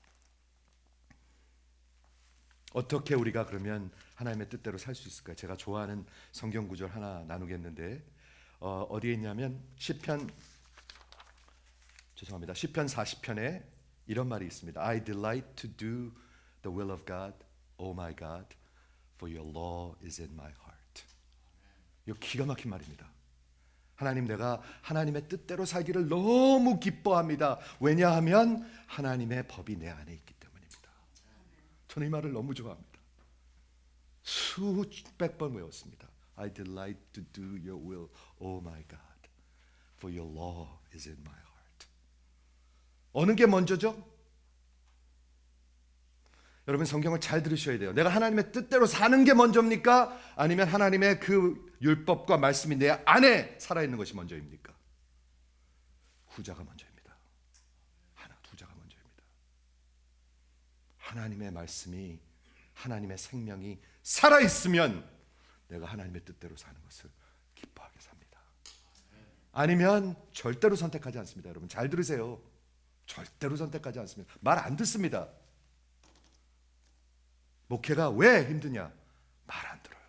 어떻게 우리가 그러면 하나님의 뜻대로 살 수 있을까요? 제가 좋아하는 성경 구절 하나 나누겠는데 어디에 있냐면 시편 40편에 이런 말이 있습니다. I delight to do the will of God, O my God, for your law is in my heart. 이거 기가 막힌 말입니다. 하나님, 내가 하나님의 뜻대로 살기를 너무 기뻐합니다. 왜냐하면 하나님의 법이 내 안에 있기 때문입니다. 저는 이 말을 너무 좋아합니다. 수백 번 외웠습니다. I delight to do your will, oh my God, for your law is in my heart. 어느 게 먼저죠? 여러분 성경을 잘 들으셔야 돼요. 내가 하나님의 뜻대로 사는 게 먼저입니까? 아니면 하나님의 그 율법과 말씀이 내 안에 살아있는 것이 먼저입니까? 후자가 먼저입니다. 후자가 먼저입니다. 하나님의 말씀이, 하나님의 생명이 살아있으면 내가 하나님의 뜻대로 사는 것을 기뻐하게 삽니다. 아니면 절대로 선택하지 않습니다. 여러분 잘 들으세요. 절대로 선택하지 않습니다. 말 안 듣습니다. 목회가 왜 힘드냐? 말 안 들어요.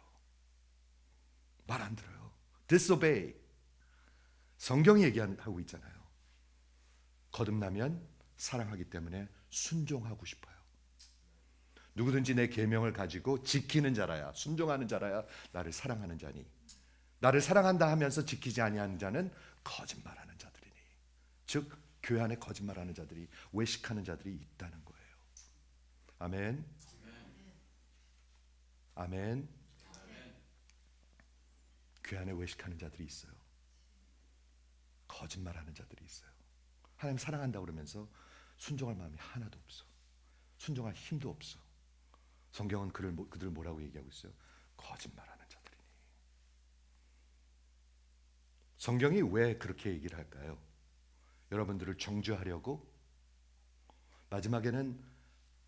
말 안 들어요. disobey. 성경이 얘기하고 있잖아요. 거듭나면 사랑하기 때문에 순종하고 싶어요. 누구든지 내 계명을 가지고 지키는 자라야, 순종하는 자라야 나를 사랑하는 자니, 나를 사랑한다 하면서 지키지 아니하는 자는 거짓말하는 자들이니. 즉 교회 안에 거짓말하는 자들이, 외식하는 자들이 있다는 거예요. 아멘. 아멘. 교회 안에 외식하는 자들이 있어요. 거짓말하는 자들이 있어요. 하나님 사랑한다 그러면서 순종할 마음이 하나도 없어. 순종할 힘도 없어. 성경은 그들 뭐라고 얘기하고 있어요? 거짓말하는 자들이니. 성경이 왜 그렇게 얘기를 할까요? 여러분들을 정죄하려고. 마지막에는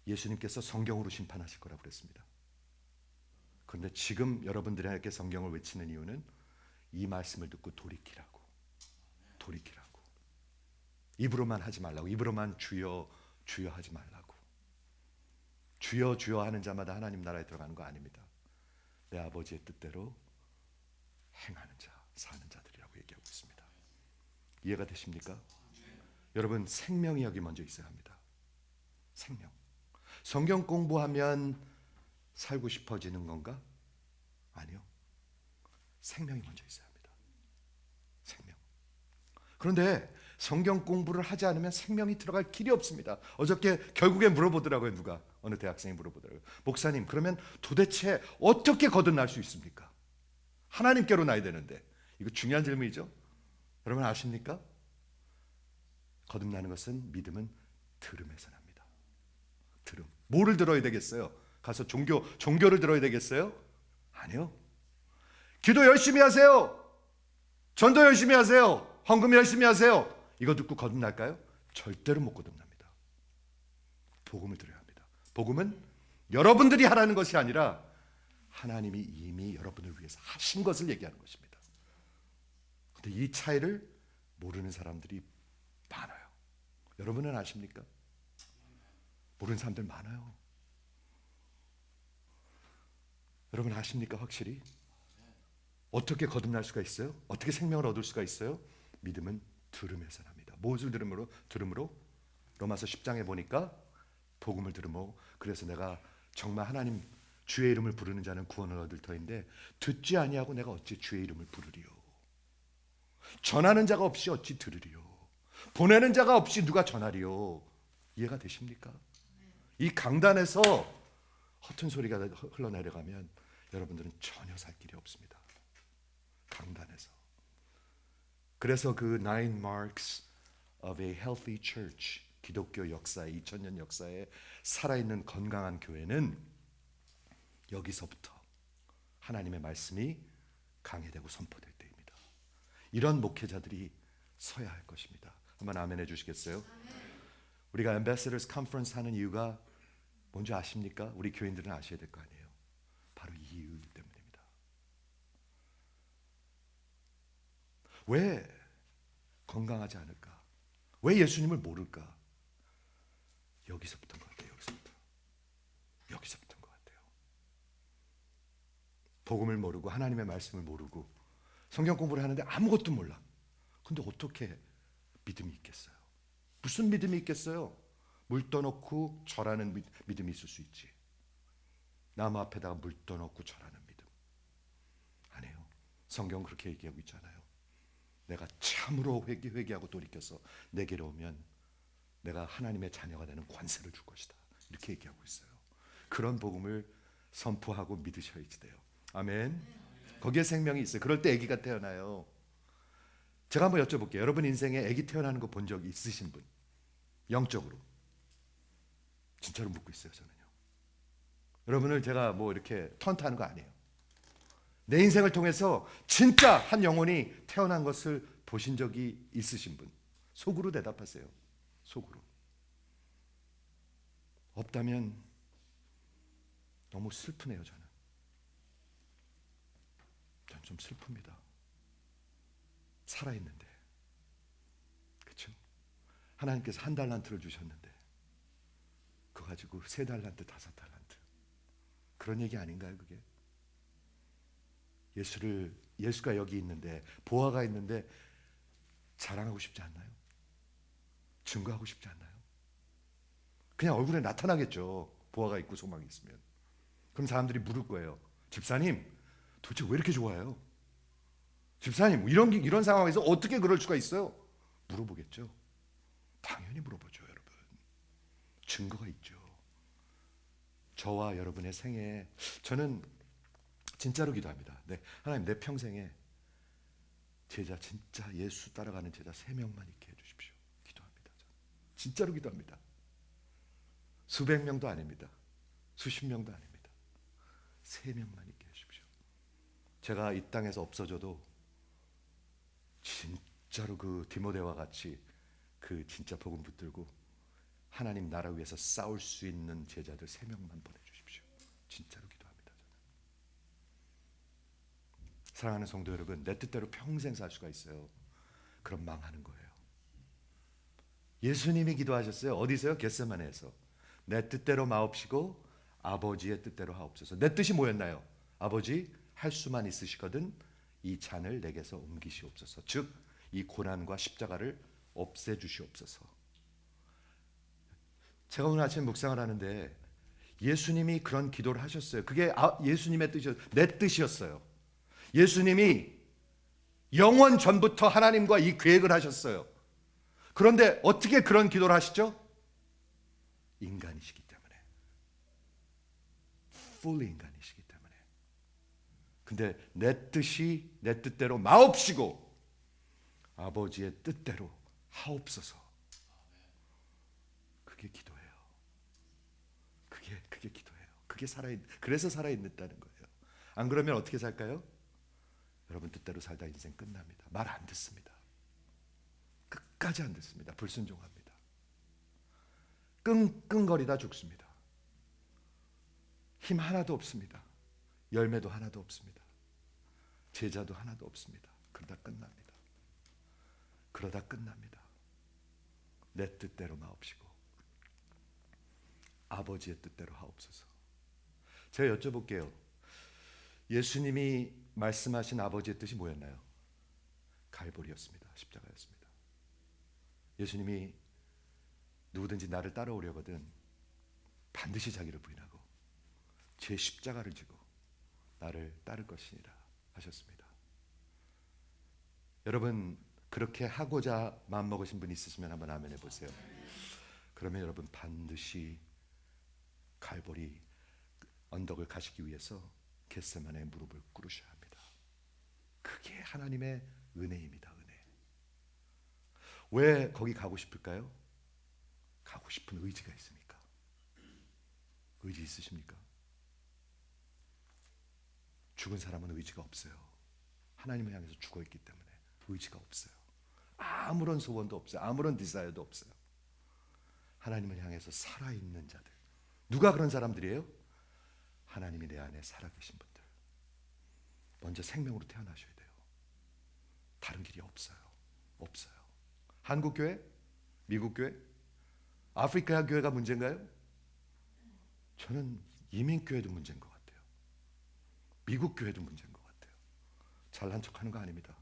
예수님께서 성경으로 심판하실 거라고 그랬습니다. 그런데 지금 여러분들에게 성경을 외치는 이유는 이 말씀을 듣고 돌이키라고. 돌이키라고. 입으로만 하지 말라고. 입으로만 주여 주여 하지 말라고. 주여 주여 하는 자마다 하나님 나라에 들어가는 거 아닙니다. 내 아버지의 뜻대로 행하는 자, 사는 자들이라고 얘기하고 있습니다. 이해가 되십니까? 여러분, 생명이 여기 먼저 있어야 합니다. 생명. 성경 공부하면 살고 싶어지는 건가? 아니요. 생명이 먼저 있어야 합니다. 생명. 그런데 성경 공부를 하지 않으면 생명이 들어갈 길이 없습니다. 어저께 결국에 물어보더라고요. 누가, 어느 대학생이 물어보더라고요. 목사님, 그러면 도대체 어떻게 거듭날 수 있습니까? 하나님께로 나야 되는데. 이거 중요한 질문이죠. 여러분 아십니까? 거듭나는 것은, 믿음은 들음에서 납니다. 들음. 뭐를 들어야 되겠어요? 가서 종교를 들어야 되겠어요? 아니요. 기도 열심히 하세요. 전도 열심히 하세요. 헌금 열심히 하세요. 이거 듣고 거듭날까요? 절대로 못 거듭납니다. 복음을 들어야 합니다. 복음은 여러분들이 하라는 것이 아니라 하나님이 이미 여러분을 위해서 하신 것을 얘기하는 것입니다. 그런데 이 차이를 모르는 사람들이 많아요. 여러분은 아십니까? 모르는 사람들 많아요. 여러분 아십니까? 확실히 어떻게 거듭날 수가 있어요? 어떻게 생명을 얻을 수가 있어요? 믿음은 들음에서 납니다. 무엇을 들음으로? 들음으로. 로마서 10장에 보니까 복음을 들음으로. 그래서 내가 정말 하나님 주의 이름을 부르는 자는 구원을 얻을 터인데 듣지 아니하고 내가 어찌 주의 이름을 부르리요? 전하는 자가 없이 어찌 들으리요? 보내는 자가 없이 누가 전하리요? 이해가 되십니까? 이 강단에서 허튼 소리가 흘러내려가면 여러분들은 전혀 살 길이 없습니다. 강단에서. 그래서 그 Nine Marks of a Healthy Church, 기독교 역사의 2000년 살아있는 살아있는 건강한 교회는 여기서부터 하나님의 말씀이 강해되고 선포될 때입니다. 이런 목회자들이 서야 할 것입니다. 한번 아멘 해주시겠어요? 우리가 Ambassadors Conference 하는 이유가 뭔지 아십니까? 우리 교인들은 아셔야 될 거 아니에요. 바로 이 이유 때문입니다. 왜 건강하지 않을까? 왜 예수님을 모를까? 여기서부터인 것 같아요. 여기서부터인 것 같아요. 복음을 모르고 하나님의 말씀을 모르고 성경 공부를 하는데 아무것도 몰라. 근데 어떻게 믿음이 있겠어요? 무슨 믿음이 있겠어요? 물 떠놓고 절하는 믿음이 있을 수 있지. 나무 앞에다가 물 떠놓고 절하는 믿음. 아니에요. 성경 그렇게 얘기하고 있잖아요. 내가 참으로 회개하고 돌이켜서 내게로 오면 내가 하나님의 자녀가 되는 권세를 줄 것이다. 이렇게 얘기하고 있어요. 그런 복음을 선포하고 믿으셔야지 돼요. 아멘. 거기에 생명이 있어요. 그럴 때 아기가 태어나요. 제가 한번 여쭤볼게요. 여러분 인생에 아기 태어나는 거 본 적 있으신 분? 영적으로. 진짜로 묻고 있어요. 저는요. 여러분을 제가 뭐 이렇게 턴트하는 거 아니에요. 내 인생을 통해서 진짜 한 영혼이 태어난 것을 보신 적이 있으신 분? 속으로 대답하세요. 속으로. 없다면 너무 슬프네요. 저는 좀 슬픕니다. 살아있는데, 그렇죠? 하나님께서 한 달란트를 주셨는데 그거 가지고 3달란트, 5달란트 그런 얘기 아닌가요? 그게 예수가 여기 있는데, 보아가 있는데 자랑하고 싶지 않나요? 증거하고 싶지 않나요? 그냥 얼굴에 나타나겠죠. 보화가 있고 소망이 있으면. 그럼 사람들이 물을 거예요. 집사님, 도대체 왜 이렇게 좋아요? 집사님, 이런 상황에서 어떻게 그럴 수가 있어요? 물어보겠죠. 당연히 물어보죠, 여러분. 증거가 있죠. 저와 여러분의 생애에 저는 진짜로 기도합니다. 네, 하나님, 내 평생에 제자, 진짜 예수 따라가는 제자 3명만 있게 해주십시오. 기도합니다. 저는. 진짜로 기도합니다. 수백 명도 아닙니다. 수십 명도 아닙니다. 3명만 있게 해주십시오. 제가 이 땅에서 없어져도 진짜로 그 디모데와 같이 그 진짜 복음 붙들고 하나님 나라 위해서 싸울 수 있는 제자들 3명만 보내주십시오. 진짜로 기도합니다. 저는. 사랑하는 성도 여러분, 내 뜻대로 평생 살 수가 있어요. 그럼 망하는 거예요. 예수님이 기도하셨어요. 어디서요? 겟세마네에서. 내 뜻대로 마옵시고 아버지의 뜻대로 하옵소서. 내 뜻이 뭐였나요? 아버지, 할 수만 있으시거든 이 잔을 내게서 옮기시옵소서. 즉 이 고난과 십자가를 없애주시옵소서. 제가 오늘 아침에 묵상을 하는데 예수님이 그런 기도를 하셨어요. 그게 예수님의 뜻이었어요. 내 뜻이었어요. 예수님이 영원 전부터 하나님과 이 계획을 하셨어요. 그런데 어떻게 그런 기도를 하시죠? 인간이시기 때문에. fully 인간이시기 때문에. 근데 내 뜻이 내 뜻대로 마옵시고 아버지의 뜻대로 하옵소서. 그게 기도예요. 그게 기도예요. 그래서 살아있다는 거예요. 안 그러면 어떻게 살까요? 여러분 뜻대로 살다 인생 끝납니다. 말 안 듣습니다. 끝까지 안 듣습니다. 불순종합니다. 끙끙거리다 죽습니다. 힘 하나도 없습니다. 열매도 하나도 없습니다. 제자도 하나도 없습니다. 그러다 끝납니다. 내 뜻대로 마옵시고 아버지의 뜻대로 하옵소서. 제가 여쭤볼게요. 예수님이 말씀하신 아버지의 뜻이 뭐였나요? 갈보리였습니다. 십자가였습니다. 예수님이 누구든지 나를 따라오려거든 반드시 자기를 부인하고 제 십자가를 지고 나를 따를 것이니라 하셨습니다. 여러분 그렇게 하고자 마음먹으신 분 있으시면 한번 아멘 해보세요. 그러면 여러분 반드시 갈보리 언덕을 가시기 위해서 겟세마네에 무릎을 꿇으셔야 합니다. 그게 하나님의 은혜입니다. 은혜. 왜 거기 가고 싶을까요? 가고 싶은 의지가 있으니까. 의지 있으십니까? 죽은 사람은 의지가 없어요. 하나님을 향해서 죽어있기 때문에 의지가 없어요. 아무런 소원도 없어요. 아무런 디자이어도 없어요. 하나님을 향해서 살아있는 자들. 누가 그런 사람들이에요? 하나님이 내 안에 살아계신 분들. 먼저 생명으로 태어나셔야 돼요. 다른 길이 없어요. 없어요. 한국 교회? 미국 교회? 아프리카 교회가 문제인가요? 저는 이민 교회도 문제인 것 같아요. 미국 교회도 문제인 것 같아요. 잘난 척하는 거 아닙니다.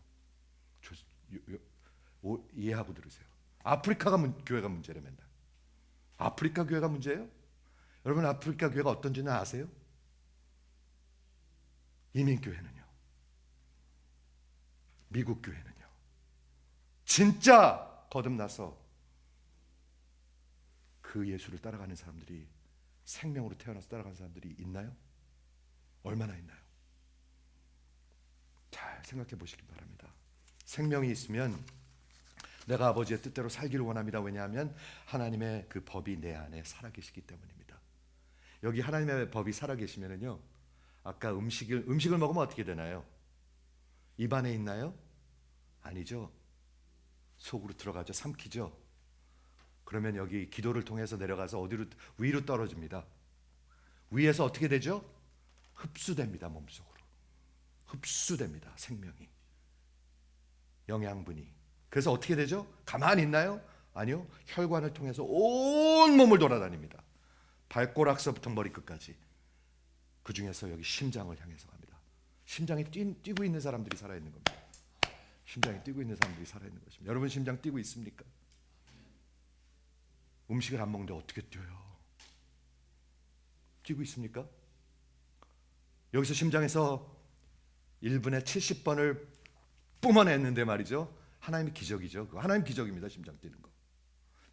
이해하고 들으세요. 아프리카가 교회가 문제래 맨날. 아프리카 교회가 문제예요? 여러분 아프리카 교회가 어떤지는 아세요? 이민 교회는요. 미국 교회는요. 진짜 거듭나서 그 예수를 따라가는 사람들이 생명으로 태어나서 따라가는 사람들이 있나요? 얼마나 있나요? 잘 생각해 보시기 바랍니다. 생명이 있으면 내가 아버지의 뜻대로 살기를 원합니다. 왜냐하면 하나님의 그 법이 내 안에 살아계시기 때문입니다. 여기 하나님의 법이 살아계시면은요, 아까 음식을 먹으면 어떻게 되나요? 입안에 있나요? 아니죠. 속으로 들어가죠. 삼키죠. 그러면 여기 기도를 통해서 내려가서 어디로? 위로 떨어집니다. 위에서 어떻게 되죠? 흡수됩니다. 몸속으로 흡수됩니다. 생명이, 영양분이. 그래서 어떻게 되죠? 가만히 있나요? 아니요. 혈관을 통해서 온 몸을 돌아다닙니다. 발꼬락서부터 머리끝까지. 그 중에서 여기 심장을 향해서 갑니다. 심장이 뛰고 있는 사람들이 살아있는 겁니다. 심장이 뛰고 있는 사람들이 살아있는 것입니다. 여러분 심장 뛰고 있습니까? 음식을 안 먹는데 어떻게 뛰어요? 뛰고 있습니까? 여기서 심장에서 1분에 70번을 뿜어냈는데 말이죠. 하나님의 기적이죠. 하나님 기적입니다. 심장 뛰는 거.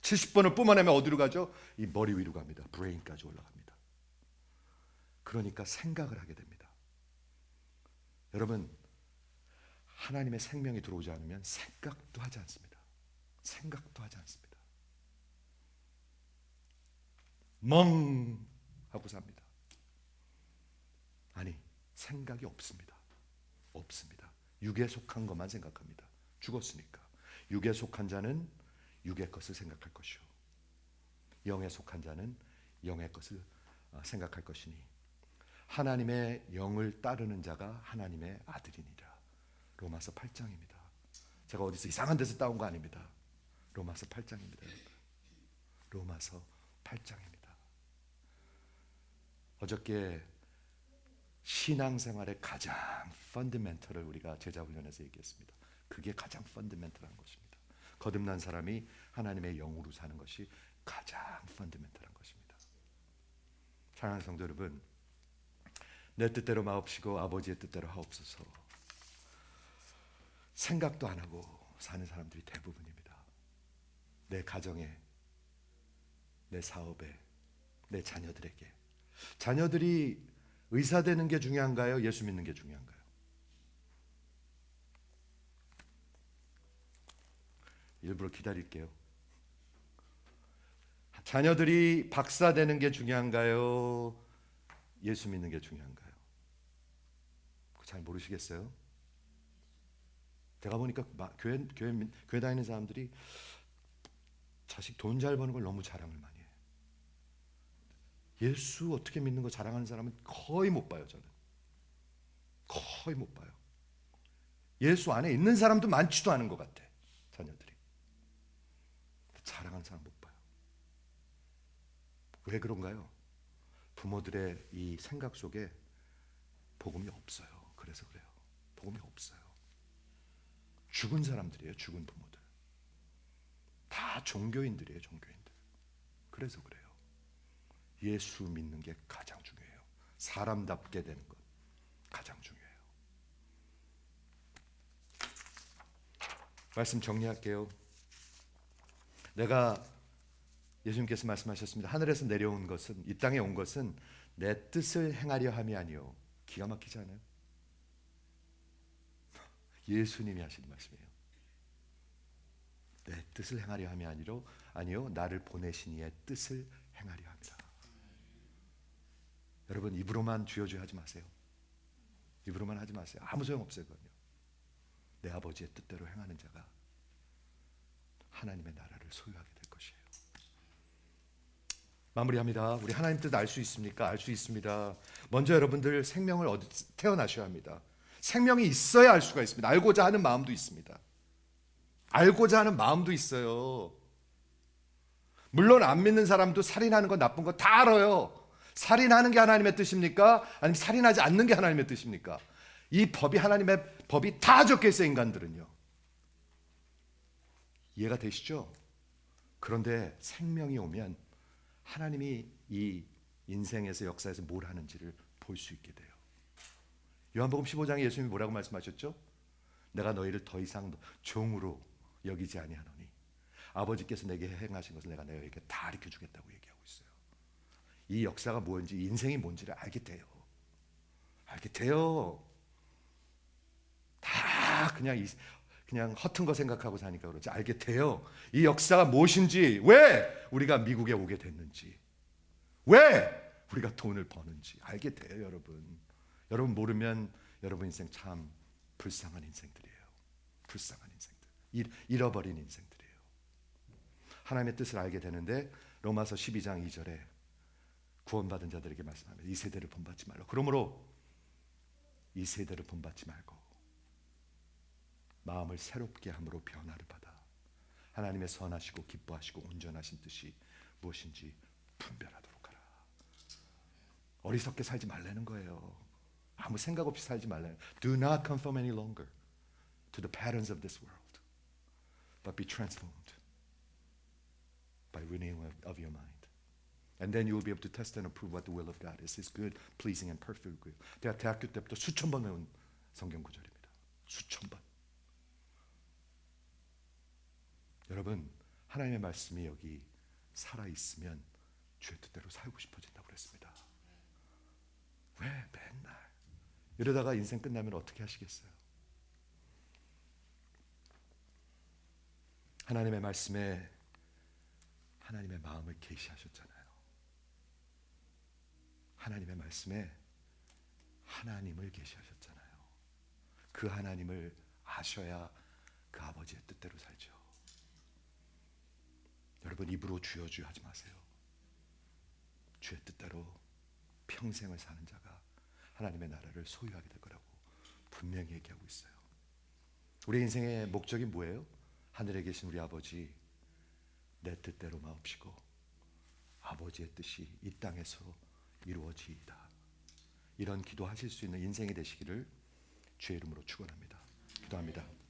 70번을 뿜어내면 어디로 가죠? 이 머리 위로 갑니다. 브레인까지 올라갑니다. 그러니까 생각을 하게 됩니다. 여러분, 하나님의 생명이 들어오지 않으면 생각도 하지 않습니다. 생각도 하지 않습니다. 멍 하고 삽니다. 아니, 생각이 없습니다. 없습니다. 육에 속한 것만 생각합니다. 죽었으니까. 육에 속한 자는 육의 것을 생각할 것이요, 영에 속한 자는 영의 것을 생각할 것이니 하나님의 영을 따르는 자가 하나님의 아들이니라. 로마서 8장입니다. 제가 어디서 이상한 데서 따온 거 아닙니다. 로마서 8장입니다. 로마서 8장입니다. 어저께 신앙생활의 가장 펀더멘털을 우리가 제자훈련에서 얘기했습니다. 그게 가장 펀더멘털한 것입니다. 거듭난 사람이 하나님의 영으로 사는 것이 가장 펀더멘털한 것입니다. 사랑하는 성도 여러분, 내 뜻대로 마옵시고 아버지의 뜻대로 하옵소서. 생각도 안 하고 사는 사람들이 대부분입니다. 내 가정에, 내 사업에, 내 자녀들에게. 자녀들이 의사 되는 게 중요한가요? 예수 믿는 게 중요한가요? 일부러 기다릴게요. 자녀들이 박사 되는 게 중요한가요? 예수 믿는 게 중요한가요? 잘 모르시겠어요? 제가 보니까 교회 다니는 사람들이 자식 돈 잘 버는 걸 너무 자랑을 많이 해요. 예수 어떻게 믿는 거 자랑하는 사람은 거의 못 봐요. 저는 거의 못 봐요. 예수 안에 있는 사람도 많지도 않은 것 같아. 자녀들이 자랑하는 사람 못 봐요. 왜 그런가요? 부모들의 이 생각 속에 복음이 없어요. 그래서 그래요. 복음이 없어요. 죽은 사람들이에요. 죽은 부모들. 다 종교인들이에요. 종교인들. 그래서 그래요. 예수 믿는 게 가장 중요해요. 사람답게 되는 것 가장 중요해요. 말씀 정리할게요. 내가 예수님께서 말씀하셨습니다. 하늘에서 내려온 것은, 이 땅에 온 것은 내 뜻을 행하려 함이 아니요. 기가 막히지 않아요? 예수님이 하신 말씀이에요. 내 뜻을 행하려 함이 아니요 나를 보내신 이의 뜻을 행하려 합니다. 여러분, 입으로만 주여주여 하지 마세요. 입으로만 하지 마세요. 아무 소용없어요. 그건요. 내 아버지의 뜻대로 행하는 자가 하나님의 나라를 소유하게 될 것이에요. 마무리합니다. 우리 하나님 뜻 알 수 있습니까? 알 수 있습니다. 먼저 여러분들 생명을 태어나셔야 합니다. 생명이 있어야 알 수가 있습니다. 알고자 하는 마음도 있습니다. 알고자 하는 마음도 있어요. 물론 안 믿는 사람도 살인하는 건 나쁜 거 다 알아요. 살인하는 게 하나님의 뜻입니까? 아니면 살인하지 않는 게 하나님의 뜻입니까? 이 법이 하나님의 법이 다 적혀 있어요. 인간들은요. 이해가 되시죠? 그런데 생명이 오면 하나님이 이 인생에서 역사에서 뭘 하는지를 볼 수 있게 돼요. 요한복음 15장에 예수님이 뭐라고 말씀하셨죠? 내가 너희를 더 이상 종으로 여기지 아니하노니 아버지께서 내게 행하신 것을 내가 너희에게 다 가르쳐 주겠다고 얘기하고 있어요. 이 역사가 뭔지, 인생이 뭔지를 알게 돼요. 알게 돼요. 다 그냥 허튼 거 생각하고 사니까 그렇지, 알게 돼요. 이 역사가 무엇인지, 왜 우리가 미국에 오게 됐는지, 왜 우리가 돈을 버는지 알게 돼요. 여러분 모르면 여러분 인생 참 불쌍한 인생들이에요. 불쌍한 인생들, 잃어버린 인생들이에요. 하나님의 뜻을 알게 되는데 로마서 12장 2절에 구원받은 자들에게 말씀합니다. 이 세대를 본받지 말라. 그러므로 이 세대를 본받지 말고 마음을 새롭게 함으로 변화를 받아 하나님의 선하시고 기뻐하시고 온전하신 뜻이 무엇인지 분별하도록 하라. 어리석게 살지 말라는 거예요. 아무 생각 없이 살지 말라는. Do not conform any longer to the patterns of this world, but be transformed by renewing of your mind. And then you will be able to test and approve what the will of God is. His good, pleasing and perfect will. 제가 대학교 때부터 수천 번 외운 성경 구절입니다. 수천 번. 여러분, 하나님의 말씀이 여기 살아 있으면 주의 뜻대로 살고 싶어진다고 그랬습니다. 왜 맨날 이러다가 인생 끝나면 어떻게 하시겠어요? 하나님의 말씀에 하나님의 마음을 계시하셨잖아요. 하나님의 말씀에 하나님을 계시하셨잖아요. 그 하나님을 아셔야 그 아버지의 뜻대로 살죠. 여러분, 입으로 주여 주여 하지 마세요. 주의 뜻대로 평생을 사는 자가 하나님의 나라를 소유하게 될 거라고 분명히 얘기하고 있어요. 우리 인생의 목적이 뭐예요? 하늘에 계신 우리 아버지, 내 뜻대로 마옵시고 아버지의 뜻이 이 땅에서 이루어지이다. 이런 기도하실 수 있는 인생이 되시기를 주의 이름으로 축원합니다. 기도합니다.